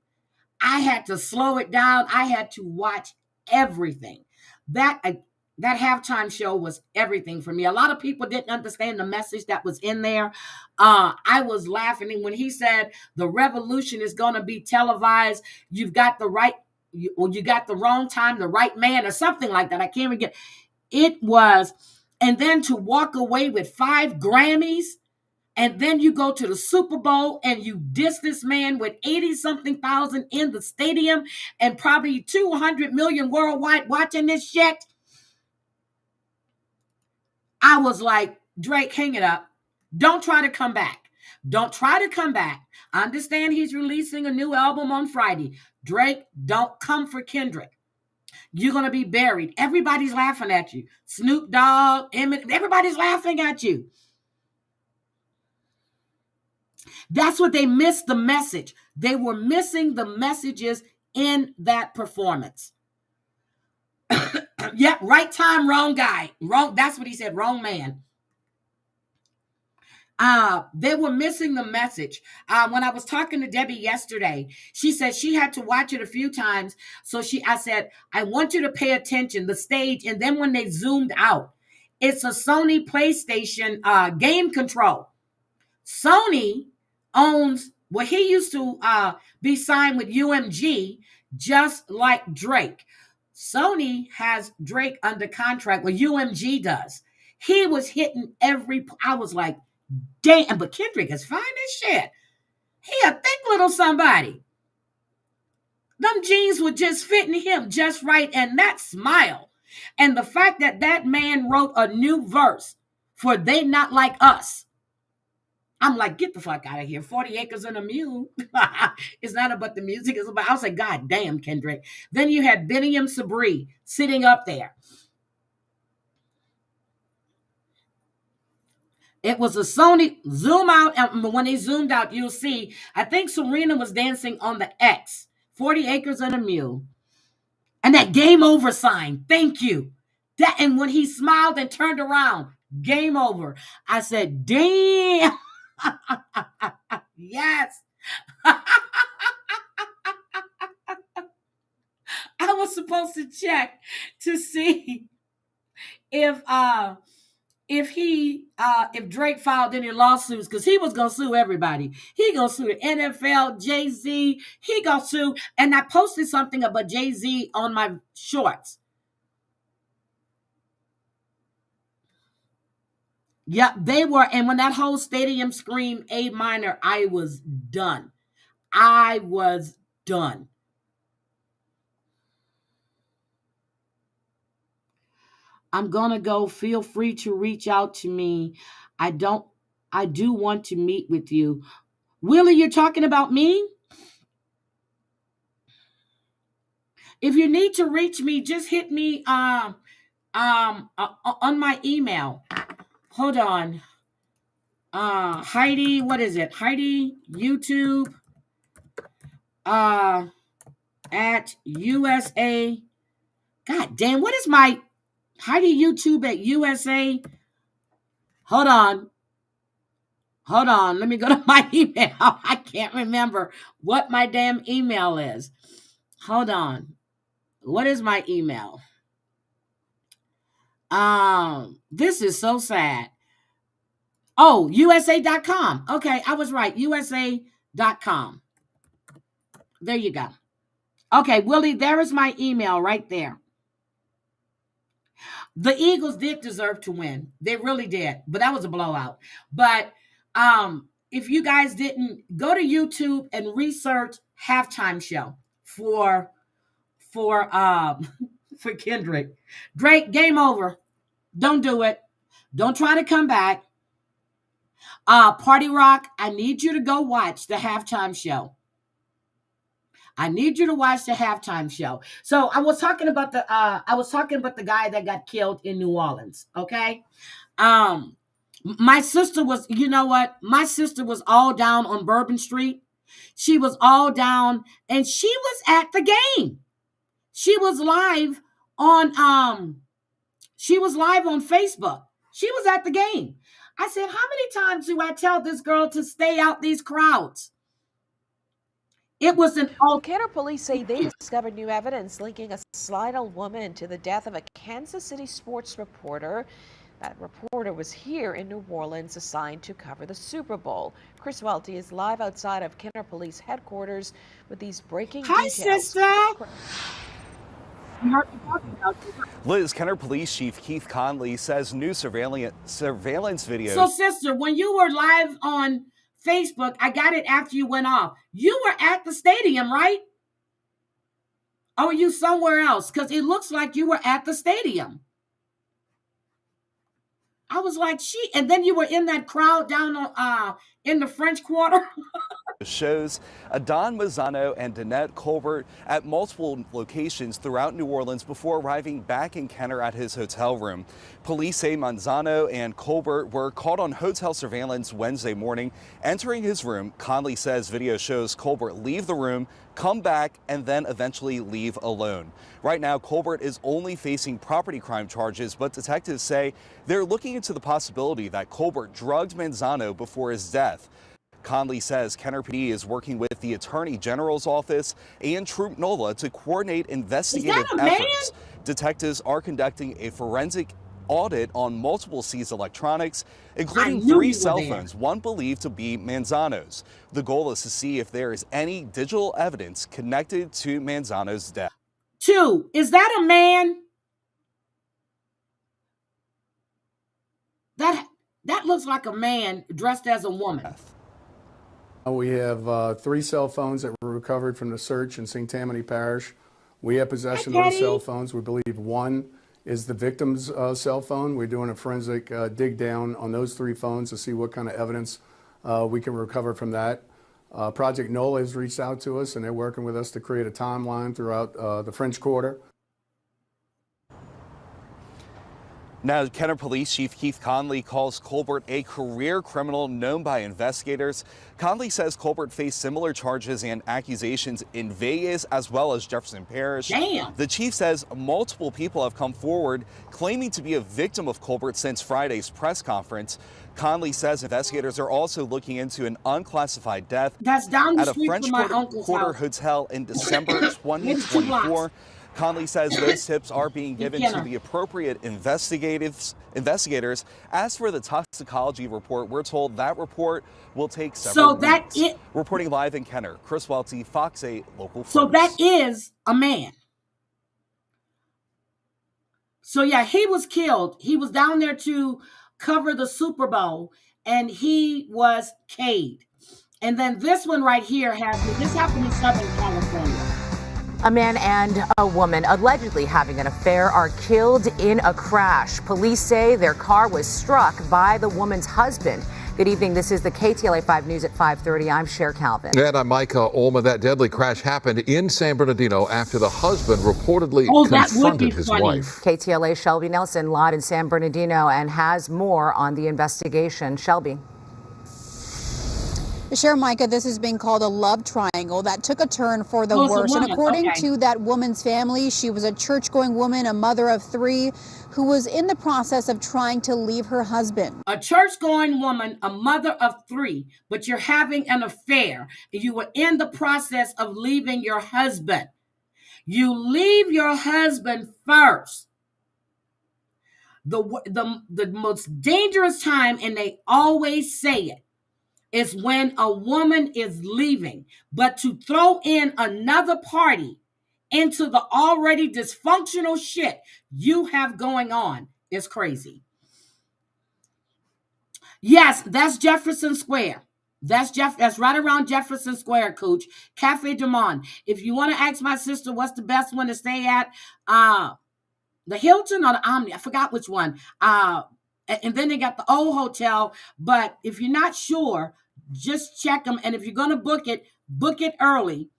I had to slow it down. I had to watch everything. That halftime show was everything for me. A lot of people didn't understand the message that was in there. I was laughing. And when he said the revolution is going to be televised, you've got the right, you got the wrong time, the right man, or something like that. I can't even get it was. And then to walk away with 5 Grammys, and then you go to the Super Bowl and you diss this man with 80-something thousand in the stadium and probably 200 million worldwide watching this shit. I was like, Drake, hang it up. Don't try to come back. Don't try to come back. I understand he's releasing a new album on Friday. Drake, don't come for Kendrick. You're going to be buried. Everybody's laughing at you. Snoop Dogg, Eminem, everybody's laughing at you. That's what they missed the message. They were missing the messages in that performance. Yep, right time, wrong guy. Wrong. That's what he said. Wrong man. They were missing the message. When I was talking to Debbie yesterday, she said she had to watch it a few times. So I said, I want you to pay attention, the stage. And then when they zoomed out, it's a Sony PlayStation game control. Sony owns, well, he used to be signed with UMG, just like Drake. Sony has Drake under contract, well, UMG does. He was hitting I was like, damn, but Kendrick is fine as shit. He a thick little somebody. Them jeans were just fitting him just right, and that smile. And the fact that that man wrote a new verse for They Not Like Us. I'm like, get the fuck out of here. 40 Acres and a Mule. It's not about the music. It's about, I was like, God damn, Kendrick. Then you had Benny and Sabree sitting up there. It was a Sony zoom out. And when they zoomed out, you'll see, I think Serena was dancing on the X, 40 Acres and a Mule. And that game over sign. Thank you. And when he smiled and turned around, game over. I said, damn. Yes. I was supposed to check to see if Drake filed any lawsuits, because he was gonna sue everybody. He gonna sue the NFL, Jay-Z. He gonna sue, and I posted something about Jay-Z on my shorts. Yep, they were. And when that whole stadium screamed A minor, I was done. I was done. I'm going to go. Feel free to reach out to me. I do want to meet with you. Willie, you're talking about me? If you need to reach me, just hit me on my email. Hold on. Heidi, what is it? Heidi YouTube at USA. God damn, what is my Heidi YouTube at USA? Hold on. Let me go to my email. I can't remember what my damn email is. Hold on. What is my email? This is so sad. Oh, USA.com. Okay, I was right. USA.com. There you go. Okay, Willie, there is my email right there. The Eagles did deserve to win. They really did. But that was a blowout. But if you guys didn't, go to YouTube and research halftime show for Kendrick. Drake, game over. Don't do it. Don't try to come back. Party Rock, I need you to go watch the halftime show. I need you to watch the halftime show. So I was talking about the guy that got killed in New Orleans. Okay. My sister was, you know what? My sister was all down on Bourbon Street. She was all down, and she was at the game. She was live on Facebook. She was at the game. I said, how many times do I tell this girl to stay out these crowds? It was an Kenner police say they discovered new evidence linking a Slidell woman to the death of a Kansas City sports reporter. That reporter was here in New Orleans assigned to cover the Super Bowl. Chris Welty is live outside of Kenner Police headquarters with these breaking details. Hi, sister. Liz, Kenner Police Chief Keith Conley says new surveillance videos. So, sister, when you were live on Facebook, I got it after you went off. You were at the stadium, right? Or were you somewhere else? Because it looks like you were at the stadium. I was like, and then you were in that crowd down in the French Quarter? Shows Adon Mazzano and Danette Colbert at multiple locations throughout New Orleans before arriving back in Kenner at his hotel room. Police say Mazzano and Colbert were caught on hotel surveillance Wednesday morning. Entering his room, Conley says video shows Colbert leave the room, come back, and then eventually leave alone. Right now, Colbert is only facing property crime charges, but detectives say they're looking into the possibility that Colbert drugged Mazzano before his death. Conley says Kenner PD is working with the Attorney General's office and Troop NOLA to coordinate investigative efforts. Detectives are conducting a forensic audit on multiple seized electronics, including 3 cell phones, one believed to be Mazzano's. The goal is to see if there is any digital evidence connected to Mazzano's death. 2, is that a man? That looks like a man dressed as a woman. We have 3 cell phones that were recovered from the search in St. Tammany Parish. We have possession of those cell phones. We believe one is the victim's cell phone. We're doing a forensic dig down on those 3 phones to see what kind of evidence we can recover from that. Project NOLA has reached out to us, and they're working with us to create a timeline throughout the French Quarter. Now, Kenner Police Chief Keith Conley calls Colbert a career criminal known by investigators. Conley says Colbert faced similar charges and accusations in Vegas as well as Jefferson Parish. Damn. The chief says multiple people have come forward claiming to be a victim of Colbert since Friday's press conference. Conley says investigators are also looking into an unclassified death That's down the at a street French from my uncle's Quarter house. hotel in December 2024. Conley says those tips are being given to the appropriate investigators. As for the toxicology report, we're told that report will take several weeks. Reporting live in Kenner, Chris Welty, Fox 8 Local 4. So that is a man. So yeah, he was killed. He was down there to cover the Super Bowl, and he was Cade. And then this one right here this happened in Southern California. A man and a woman allegedly having an affair are killed in a crash. Police say their car was struck by the woman's husband. Good evening. This is the KTLA 5 News at 5:30. I'm Cher Calvin. And I'm Micah Olma. That deadly crash happened in San Bernardino after the husband reportedly confronted his wife. KTLA Shelby Nelson live in San Bernardino and has more on the investigation. Shelby. Sure, Micah, this is being called a love triangle that took a turn for the worse. And according to that woman's family, she was a church-going woman, a mother of 3, who was in the process of trying to leave her husband. A church-going woman, a mother of 3, but you're having an affair. You were in the process of leaving your husband. You leave your husband first. The most dangerous time, and they always say it, is when a woman is leaving. But to throw in another party into the already dysfunctional shit you have going on is crazy. Yes, that's Jefferson Square. That's right around Jefferson Square, Cooch. Cafe Du Monde. If you want to ask my sister what's the best one to stay at, the Hilton or the Omni, I forgot which one. And then they got the old hotel. But if you're not sure, just check them. And if you're going to book it early,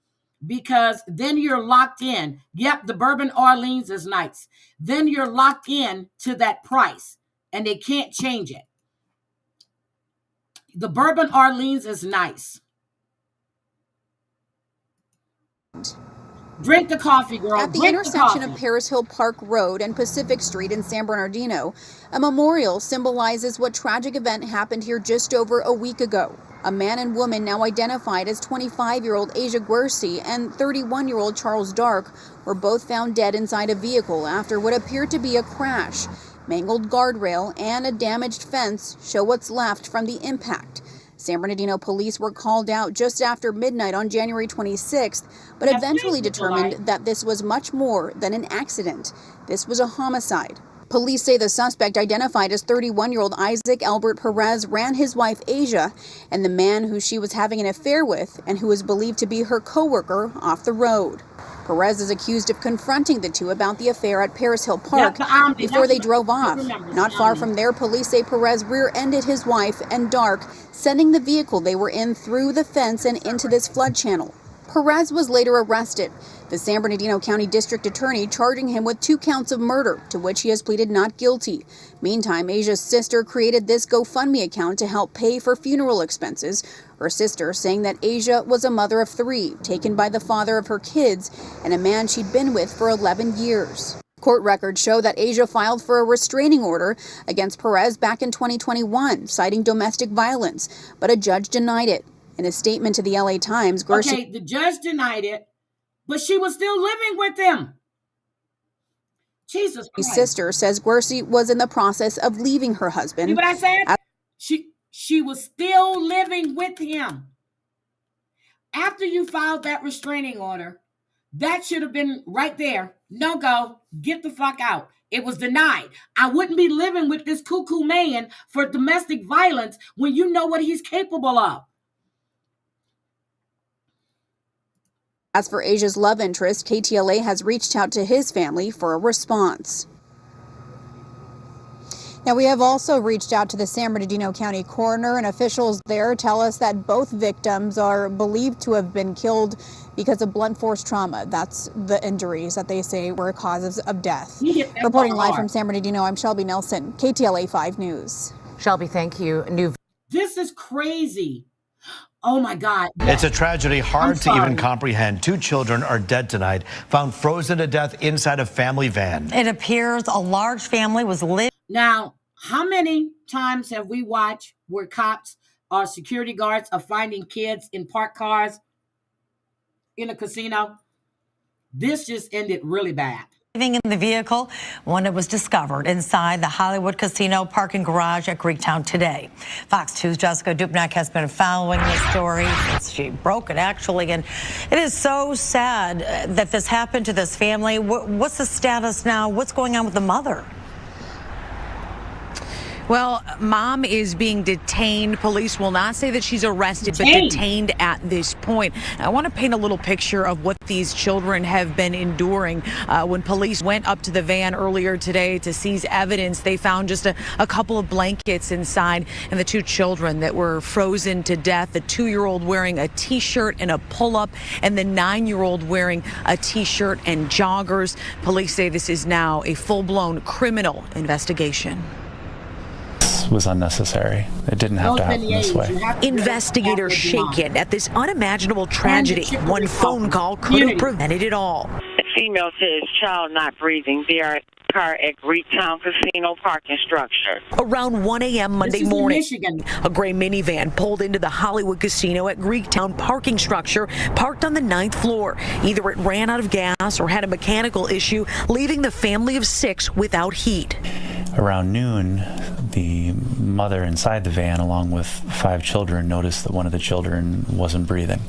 because then you're locked in. Yep, the Bourbon Orleans is nice. Then you're locked in to that price, and they can't change it. The Bourbon Orleans is nice. Drink the coffee, girl. At the intersection of Paris Hill Park Road and Pacific Street in San Bernardino, a memorial symbolizes what tragic event happened here just over a week ago. A man and woman now identified as 25-year-old Asia Guerci and 31-year-old Charles Dark were both found dead inside a vehicle after what appeared to be a crash. Mangled guardrail and a damaged fence show what's left from the impact. San Bernardino police were called out just after midnight on January 26th, but eventually determined that this was much more than an accident. This was a homicide. Police say the suspect, identified as 31-year-old Isaac Albert Perez, ran his wife Asia and the man who she was having an affair with and who was believed to be her co-worker off the road. Perez is accused of confronting the two about the affair at Paris Hill Park before they drove off. Not far from there, police say Perez rear-ended his wife and Dark, sending the vehicle they were in through the fence and into this flood channel. Perez was later arrested. The San Bernardino County District Attorney charging him with 2 counts of murder, to which he has pleaded not guilty. Meantime, Asia's sister created this GoFundMe account to help pay for funeral expenses. Her sister saying that Asia was a mother of 3, taken by the father of her kids and a man she'd been with for 11 years. Court records show that Asia filed for a restraining order against Perez back in 2021, citing domestic violence, but a judge denied it. In a statement to the LA Times, Gershi... Okay, the judge denied it, but she was still living with him. Jesus Christ. His sister says Gershi was in the process of leaving her husband. See what I said? She was still living with him. After you filed that restraining order, that should have been right there. No go. Get the fuck out. It was denied. I wouldn't be living with this cuckoo man for domestic violence when you know what he's capable of. As for Asia's love interest, KTLA has reached out to his family for a response. Now, we have also reached out to the San Bernardino County coroner, and officials there tell us that both victims are believed to have been killed because of blunt force trauma. That's the injuries that they say were causes of death. Reporting live from San Bernardino, I'm Shelby Nelson, KTLA 5 News. Shelby, thank you. This is crazy. Oh my God. It's a tragedy hard to even comprehend. 2 children are dead tonight, found frozen to death inside a family van. It appears a large family was living. Now, how many times have we watched where cops or security guards are finding kids in parked cars in a casino? This just ended really bad. In the vehicle when it was discovered inside the Hollywood Casino parking garage at Greektown today. Fox 2's Jessica Dupnack has been following this story since she broke it, actually, and it is so sad that this happened to this family. What's the status now? What's going on with the mother? Well, mom is being detained. Police will not say that she's arrested, but detained at this point. I want to paint a little picture of what these children have been enduring. When police went up to the van earlier today to seize evidence, they found just a couple of blankets inside, and the 2 children that were frozen to death, the 2-year-old wearing a T-shirt and a pull-up, and the 9-year-old wearing a T-shirt and joggers. Police say this is now a full-blown criminal investigation. Was unnecessary. It didn't have to happen this way. Investigators shaken at this unimaginable tragedy. One phone call could have prevented it all. The female says child not breathing. They are car at Greektown Casino parking structure. Around 1 a.m. Monday morning, a gray minivan pulled into the Hollywood Casino at Greektown parking structure, parked on the 9th floor. Either it ran out of gas or had a mechanical issue, leaving the family of 6 without heat. Around noon, the mother inside the van, along with 5 children, noticed that one of the children wasn't breathing.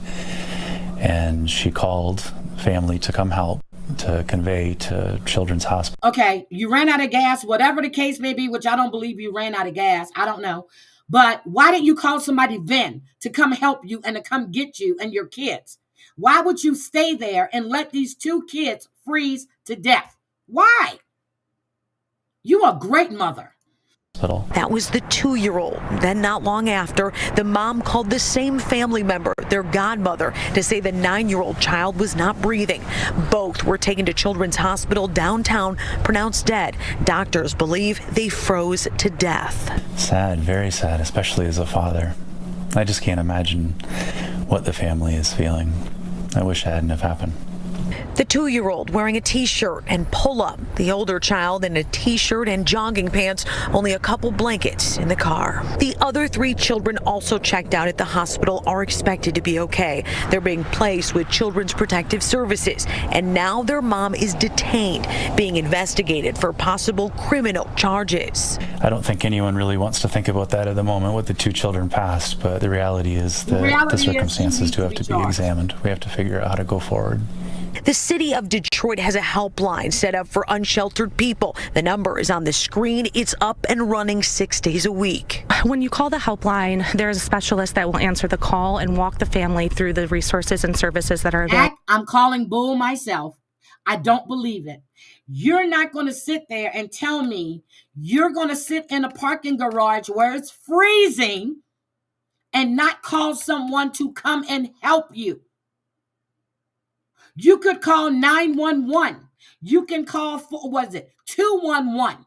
And she called family to come help, to convey to Children's Hospital. Okay, you ran out of gas, whatever the case may be, which I don't believe you ran out of gas. I don't know. But why didn't you call somebody then to come help you and to come get you and your kids? Why would you stay there and let these 2 kids freeze to death? Why? You are a great mother. That was the 2-year-old. Then not long after, the mom called the same family member, their godmother, to say the 9-year-old child was not breathing. Both were taken to Children's Hospital downtown, pronounced dead. Doctors believe they froze to death. Sad, very sad, especially as a father. I just can't imagine what the family is feeling. I wish it hadn't have happened. The 2-year-old wearing a T-shirt and pull-up. The older child in a T-shirt and jogging pants, only a couple blankets in the car. The other 3 children also checked out at the hospital are expected to be okay. They're being placed with Children's Protective Services, and now their mom is detained, being investigated for possible criminal charges. I don't think anyone really wants to think about that at the moment with the 2 children passed, but the reality is that the circumstances do have to be examined. We have to figure out how to go forward. The city of Detroit has a helpline set up for unsheltered people. The number is on the screen. It's up and running 6 days a week. When you call the helpline, there's a specialist that will answer the call and walk the family through the resources and services that are available. I'm calling bull myself. I don't believe it. You're not going to sit there and tell me you're going to sit in a parking garage where it's freezing and not call someone to come and help you. You could call 911. You can call, 211.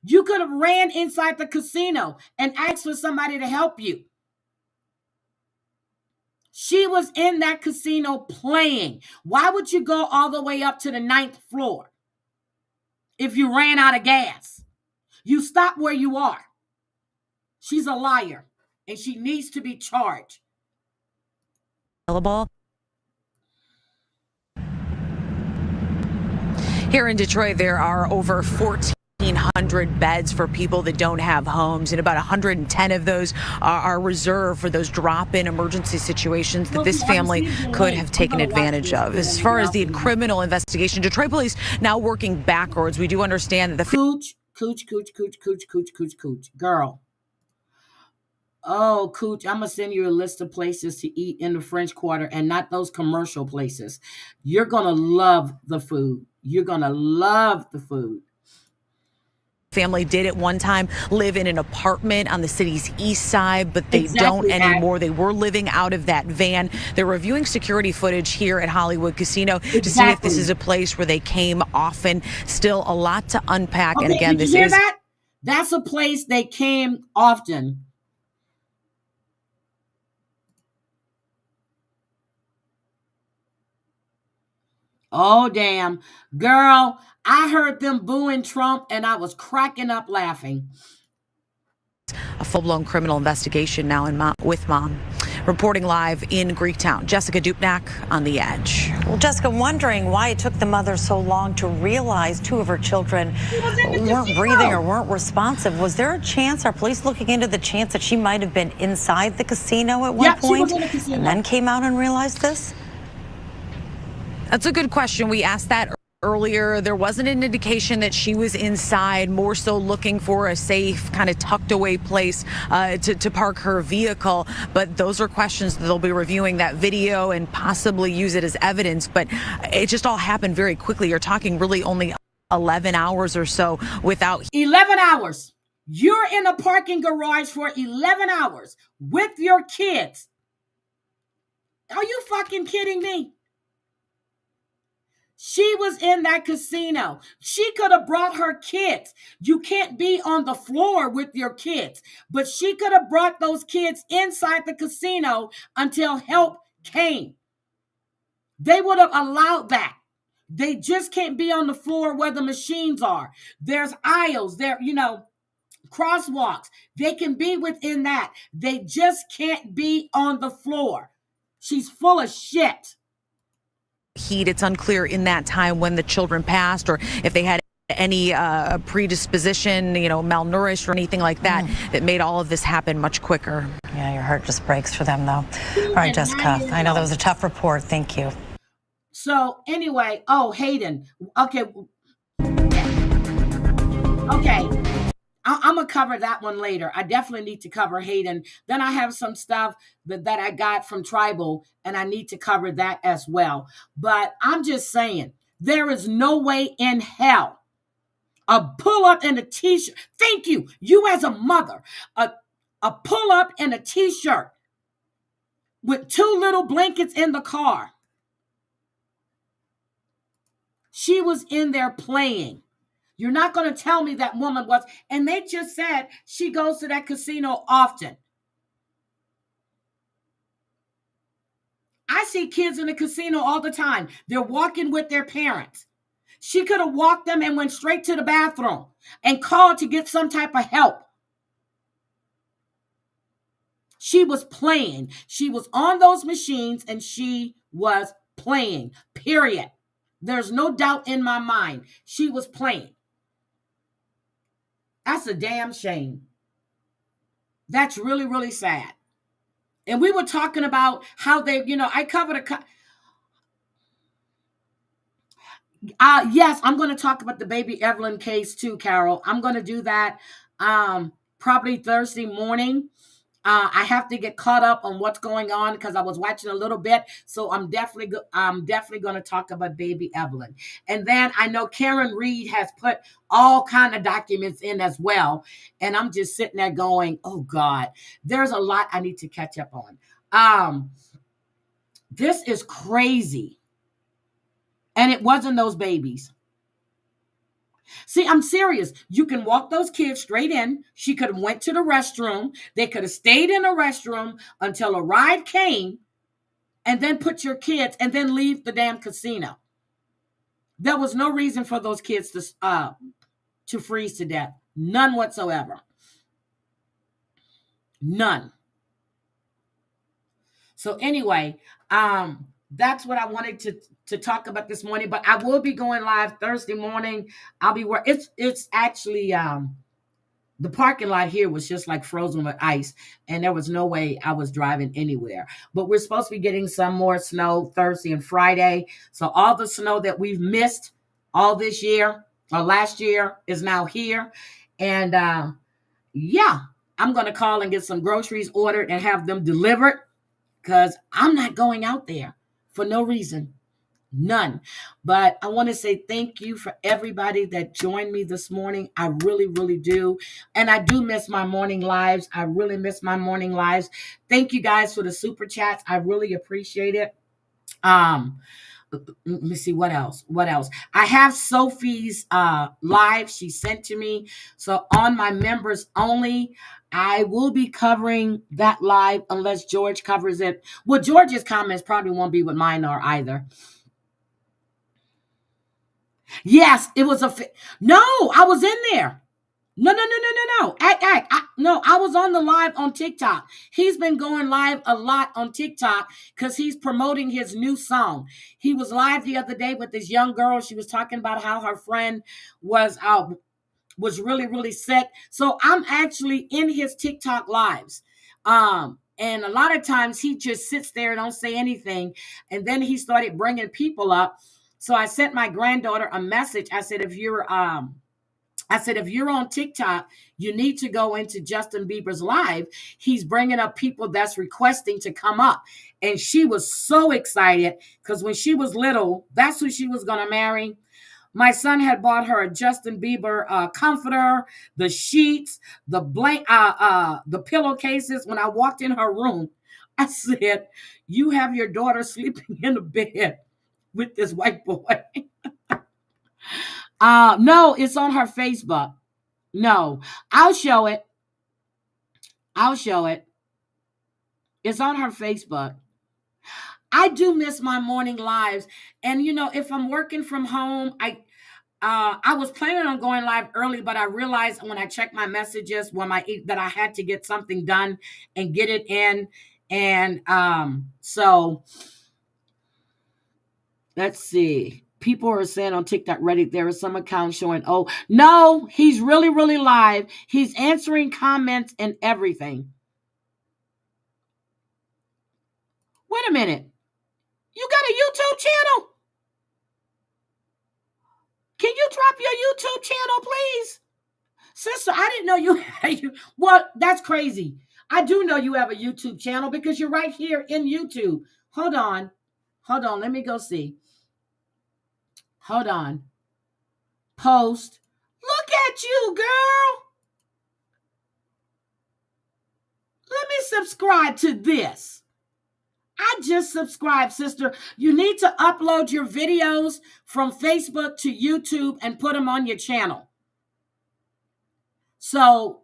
You could have ran inside the casino and asked for somebody to help you. She was in that casino playing. Why would you go all the way up to the 9th floor if you ran out of gas? You stop where you are. She's a liar, and she needs to be charged. Available. Here in Detroit, there are over 1,400 beds for people that don't have homes, and about 110 of those are reserved for those drop-in emergency situations that this family could have taken advantage of. As far as the criminal investigation, Detroit police now working backwards. We do understand that the Cooch. Girl. Oh, Cooch, I'm going to send you a list of places to eat in the French Quarter and not those commercial places. You're going to love the food. You're going to love the food. Family did at one time live in an apartment on the city's east side, but they don't anymore. They were living out of that van. They're reviewing security footage here at Hollywood Casino to see if this is a place where they came often. Still a lot to unpack. Okay, and again, did this you hear is that? That's a place they came often. Oh, damn. Girl, I heard them booing Trump and I was cracking up laughing. a full-blown criminal investigation now with Mom. Reporting live in Greektown, Jessica Dupnack on The Edge. Well, Jessica, wondering why it took the mother so long to realize two of her children weren't breathing or weren't responsive. Was there a chance, are police looking into the chance that she might have been inside the casino at one point and then came out and realized this? That's a good question. We asked that earlier. There wasn't an indication that she was inside, more so looking for a safe, kind of tucked away place to park her vehicle. But those are questions that they'll be reviewing that video and possibly use it as evidence. But it just all happened very quickly. You're talking really only 11 hours or so without 11 hours. You're in a parking garage for 11 hours with your kids. Are you fucking kidding me? She was in that casino. She could have brought her kids. You can't be on the floor with your kids, but she could have brought those kids inside the casino until help came. They would have allowed that. They just can't be on the floor where the machines are. There's aisles there, crosswalks. They can be within that. They just can't be on the floor. She's full of shit. Heat. It's unclear in that time when the children passed or if they had any predisposition, malnourished or anything like that, that made all of this happen much quicker. Yeah, your heart just breaks for them, though. All right, Jessica, I know that was a tough report. Thank you. So anyway, Hayden. Okay. I'm going to cover that one later. I definitely need to cover Hayden. Then I have some stuff that I got from Tribal, and I need to cover that as well. But I'm just saying, there is no way in hell a pull-up and a T-shirt. Thank you. You as a mother, a pull-up and a T-shirt with two little blankets in the car. She was in there playing. You're not going to tell me that woman was, and they just said she goes to that casino often. I see kids in the casino all the time. They're walking with their parents. She could have walked them and went straight to the bathroom and called to get some type of help. She was playing. She was on those machines and she was playing, period. There's no doubt in my mind. She was playing. That's a damn shame. That's really, really sad. And we were talking about how they, I covered Yes, I'm going to talk about the baby Evelyn case too, Carol. I'm going to do that probably Thursday morning. I have to get caught up on what's going on because I was watching a little bit. So I'm definitely going to talk about baby Evelyn. And then I know Karen Reed has put all kind of documents in as well. And I'm just sitting there going, oh God, there's a lot I need to catch up on. This is crazy. And it wasn't those babies. See, I'm serious. You can walk those kids straight in. She could have went to the restroom. They could have stayed in the restroom until a ride came and then put your kids and then leave the damn casino. There was no reason for those kids to freeze to death. None whatsoever. None. So anyway, that's what I wanted to talk about this morning, but I will be going live Thursday morning. I'll be where it's actually the parking lot here was just like frozen with ice, and there was no way I was driving anywhere. But we're supposed to be getting some more snow Thursday and Friday. So all the snow that we've missed all this year or last year is now here. And yeah, I'm going to call and get some groceries ordered and have them delivered because I'm not going out there for no reason. None. But I want to say thank you for everybody that joined me this morning. I really, really do. And I do miss my morning lives. I really miss my morning lives. Thank you guys for the super chats. I really appreciate it. Let me see what else. I have Sophie's live she sent to me. So on my members only, I will be covering that live unless George covers it. Well, George's comments probably won't be what mine are either. Yes, it was no, I was in there. No. No, I was on the live on TikTok. He's been going live a lot on TikTok because he's promoting his new song. He was live the other day with this young girl. She was talking about how her friend was really, really sick. So I'm actually in his TikTok lives. And a lot of times he just sits there and don't say anything. And then he started bringing people up. So I sent my granddaughter a message. I said, if you're on TikTok, you need to go into Justin Bieber's live. He's bringing up people that's requesting to come up. And she was so excited because when she was little, that's who she was going to marry. My son had bought her a Justin Bieber comforter, the sheets, the pillowcases. When I walked in her room, I said, you have your daughter sleeping in a bed with this white boy. No, it's on her Facebook. No, I'll show it. It's on her Facebook. I do miss my morning lives. And, if I'm working from home, I was planning on going live early, but I realized when I checked my messages that I had to get something done and get it in. And so let's see. People are saying on TikTok, Reddit, there is some account showing, oh, no, he's really, really live. He's answering comments and everything. Wait a minute. You got a YouTube channel? Can you drop your YouTube channel, please? Sister, I didn't know you had Well, that's crazy. I do know you have a YouTube channel because you're right here in YouTube. Hold on. Let me go see. Hold on. Post. Look at you, girl. Let me subscribe to this. I just subscribed, sister. You need to upload your videos from Facebook to YouTube and put them on your channel. So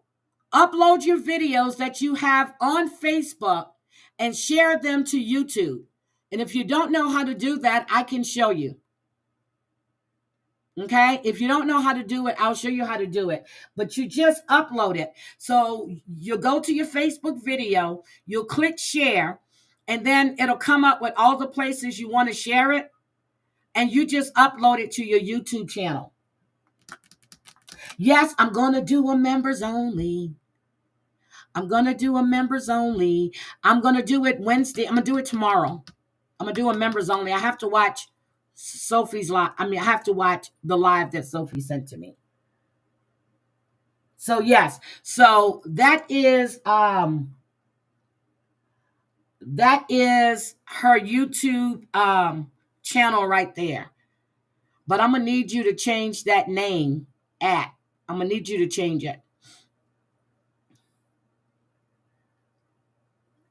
upload your videos that you have on Facebook and share them to YouTube. And if you don't know how to do that, I can show you. Okay, if you don't know how to do it, I'll show you how to do it. But you just upload it. So you'll go to your Facebook video, you'll click share, and then it'll come up with all the places you want to share it. And you just upload it to your YouTube channel. Yes, I'm going to do a members only. I'm going to do it Wednesday. I'm going to do it tomorrow. I'm going to do a members only. I have to watch Sophie's live. I mean, I have to watch the live that Sophie sent to me. So yes, so that is her YouTube channel right there. But I'm gonna need you to change that name I'm gonna need you to change it.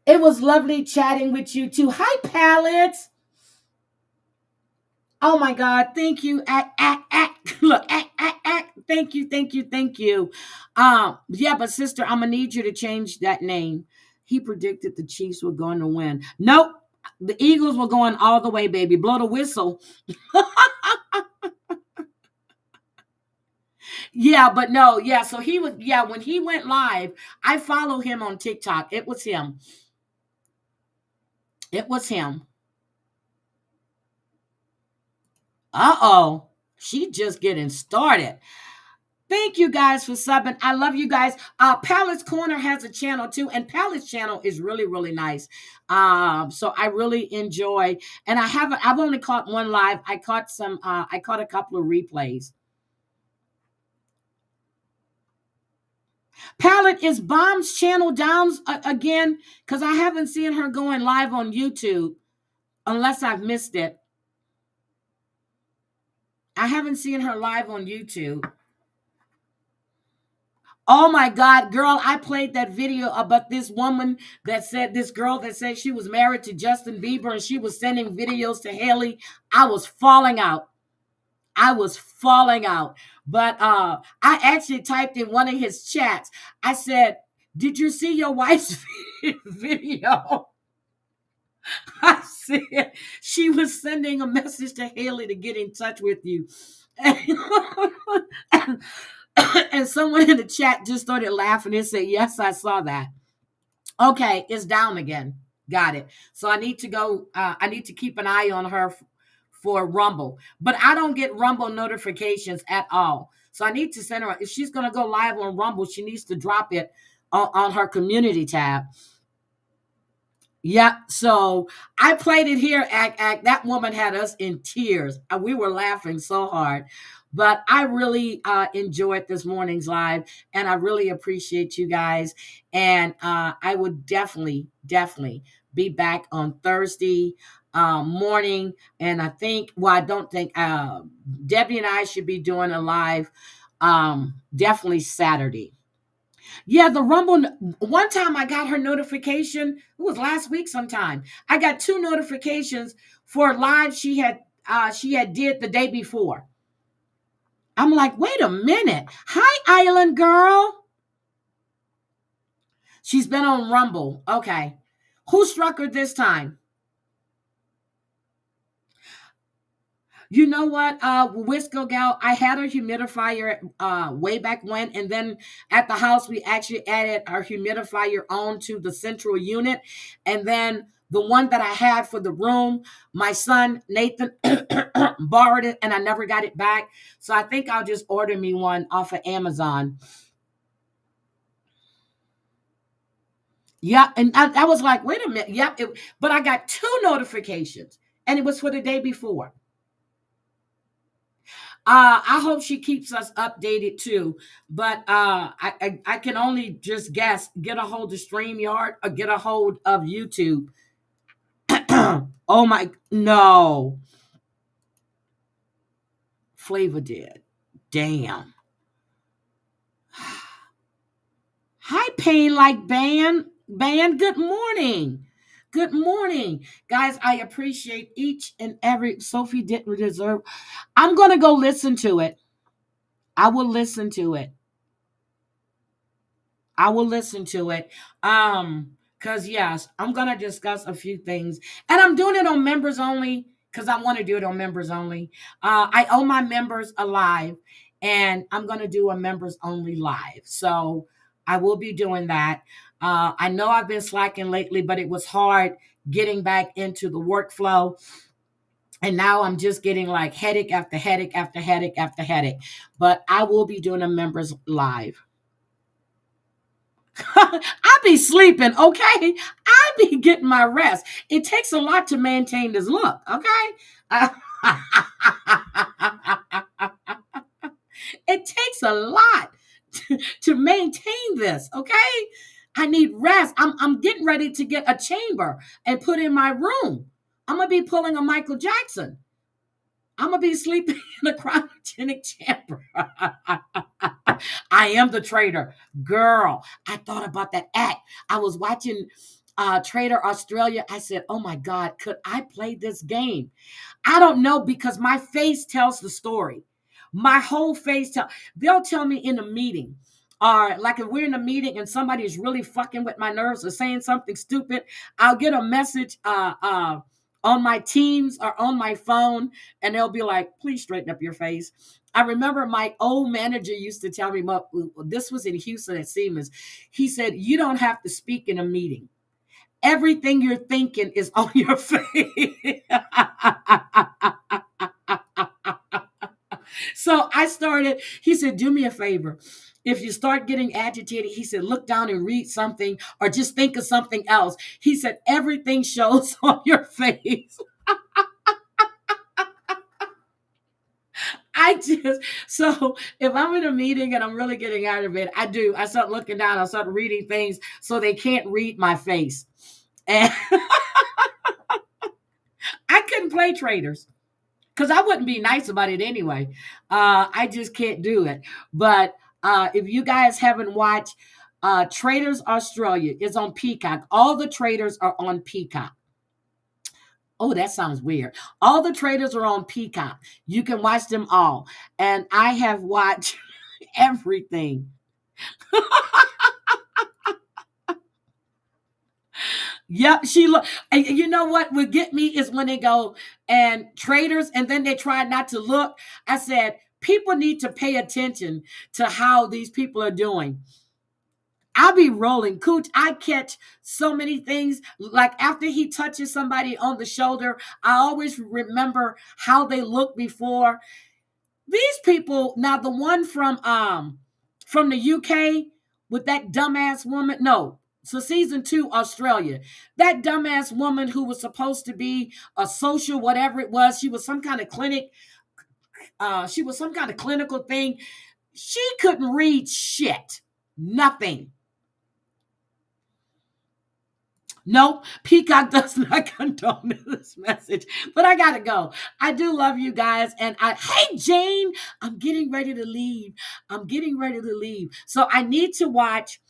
It was lovely chatting with you too. Hi, Palette. Oh my God, thank you. Look, thank you. Yeah, but sister, I'm gonna need you to change that name. He predicted the Chiefs were going to win. Nope, the Eagles were going all the way, baby. Blow the whistle. Yeah, but no, yeah. So he was, yeah. When he went live, I follow him on TikTok. It was him. It was him. Uh-oh. She just getting started. Thank you guys for subbing. I love you guys. Palace Corner has a channel too, and Palace channel is really, really nice. So I really enjoy, and I've only caught one live. I caught a couple of replays. Palette, is Bomb's channel down again? Because I haven't seen her going live on YouTube, unless I've missed it. I haven't seen her live on YouTube. Oh my God, girl, I played that video about this woman this girl that said she was married to Justin Bieber and she was sending videos to Haley. I was falling out. But I actually typed in one of his chats. I said, did you see your wife's video? I said she was sending a message to Haley to get in touch with you. And someone in the chat just started laughing and said, yes, I saw that. Okay, it's down again. Got it. So I need to go, I need to keep an eye on her for Rumble. But I don't get Rumble notifications at all. So I need to send her, if she's going to go live on Rumble, she needs to drop it on her community tab. Yeah, so I played it here. That woman had us in tears. We were laughing so hard. But I really enjoyed this morning's live, and I really appreciate you guys. And I would definitely be back on Thursday morning. And I don't think Debbie and I should be doing a live definitely Saturday. Yeah, the Rumble. One time I got her notification. It was last week sometime. I got 2 notifications for a live she had did the day before. I'm like, wait a minute. Hi, Island Girl. She's been on Rumble. Okay. Who struck her this time? You know what, Wisco Gal, I had a humidifier way back when, and then at the house, we actually added our humidifier onto the central unit. And then the one that I had for the room, my son, Nathan, borrowed it, and I never got it back. So I think I'll just order me one off of Amazon. Yeah, and I was like, wait a minute. Yep, but I got 2 notifications, and it was for the day before. I hope she keeps us updated too, but I can only just guess, get a hold of StreamYard or get a hold of YouTube. Oh my, no. Flavor did. Damn. Hi, Pain Like Band. Good morning. Good morning, guys. I appreciate each and every. Sophie didn't deserve. I'm going to go listen to it. I will listen to it. Because yes, I'm going to discuss a few things, and I'm doing it on members only because I want to do it on members only. I owe my members a live, and I'm going to do a members only live. So I will be doing that. I know I've been slacking lately, but it was hard getting back into the workflow. And now I'm just getting like headache after headache after headache after headache. But I will be doing a members live. I be sleeping, okay? I be getting my rest. It takes a lot to maintain this look, okay? It takes a lot to maintain this, okay? I need rest. I'm getting ready to get a chamber and put in my room. I'm going to be pulling a Michael Jackson. I'm going to be sleeping in a cryogenic chamber. I am the traitor. Girl, I thought about that act. I was watching Trader Australia. I said, oh my God, could I play this game? I don't know, because my face tells the story. My whole face they'll tell me in a meeting, or like if we're in a meeting and somebody is really fucking with my nerves or saying something stupid, I'll get a message on my Teams or on my phone, and they'll be like, please straighten up your face. I remember my old manager used to tell me, this was in Houston at Siemens. He said, you don't have to speak in a meeting. Everything you're thinking is on your face. So I started, he said, do me a favor. If you start getting agitated, he said, look down and read something or just think of something else. He said, everything shows on your face. So if I'm in a meeting and I'm really getting aggravated, I start looking down, I start reading things so they can't read my face. And I couldn't play Traders, because I wouldn't be nice about it anyway. I just can't do it. But if you guys haven't watched Traders Australia, it's on Peacock. All the Traders are on Peacock. Oh, that sounds weird. All the Traders are on Peacock. You can watch them all. And I have watched everything. Yep, and you know what would get me is when they go and Traders, and then they try not to look. I said, people need to pay attention to how these people are doing. I'll be rolling. Cooch, I catch so many things. Like after he touches somebody on the shoulder, I always remember how they looked before. These people, now the one from the UK with that dumbass woman, no. So season 2, Australia, that dumbass woman who was supposed to be a social, whatever it was, she was some kind of clinic. She was some kind of clinical thing. She couldn't read shit. Nothing. Nope. Peacock does not condone this message, but I gotta go. I do love you guys. And hey, Jane, I'm getting ready to leave. So I need to watch,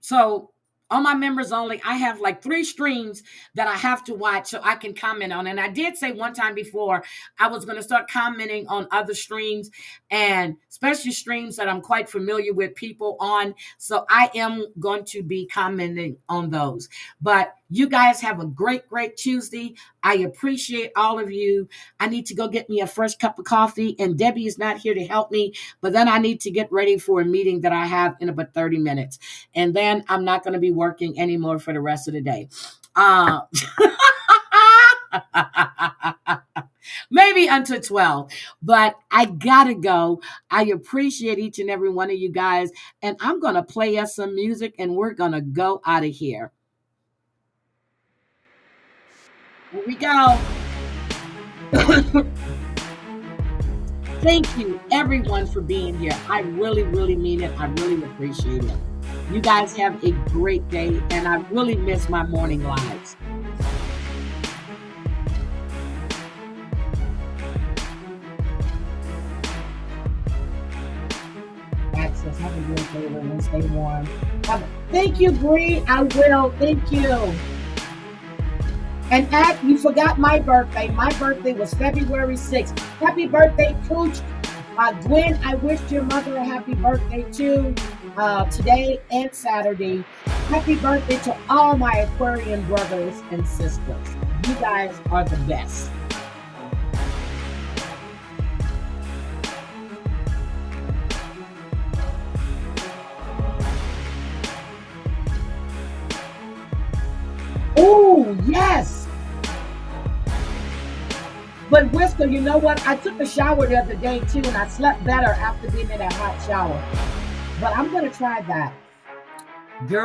so on my members only, I have like 3 streams that I have to watch so I can comment on. And I did say one time before I was going to start commenting on other streams, and especially streams that I'm quite familiar with people on. So I am going to be commenting on those. But you guys have a great, great Tuesday. I appreciate all of you. I need to go get me a fresh cup of coffee, and Debbie is not here to help me, but then I need to get ready for a meeting that I have in about 30 minutes. And then I'm not going to be working anymore for the rest of the day. Maybe until 12, but I gotta go. I appreciate each and every one of you guys, and I'm going to play us some music, and we're going to go out of here. Here we go. Thank you, everyone, for being here. I really, really mean it. I really appreciate it. You guys have a great day, and I really miss my morning lives. Access. Have a great day, and stay warm. Thank you, Bree. I will. Thank you. And you forgot my birthday. My birthday was February 6th. Happy birthday, Cooch. Gwen, I wished your mother a happy birthday too, today and Saturday. Happy birthday to all my Aquarian brothers and sisters. You guys are the best. Oh, yes. But Whisker, you know what? I took a shower the other day too, and I slept better after being in that hot shower. But I'm going to try that. Girl.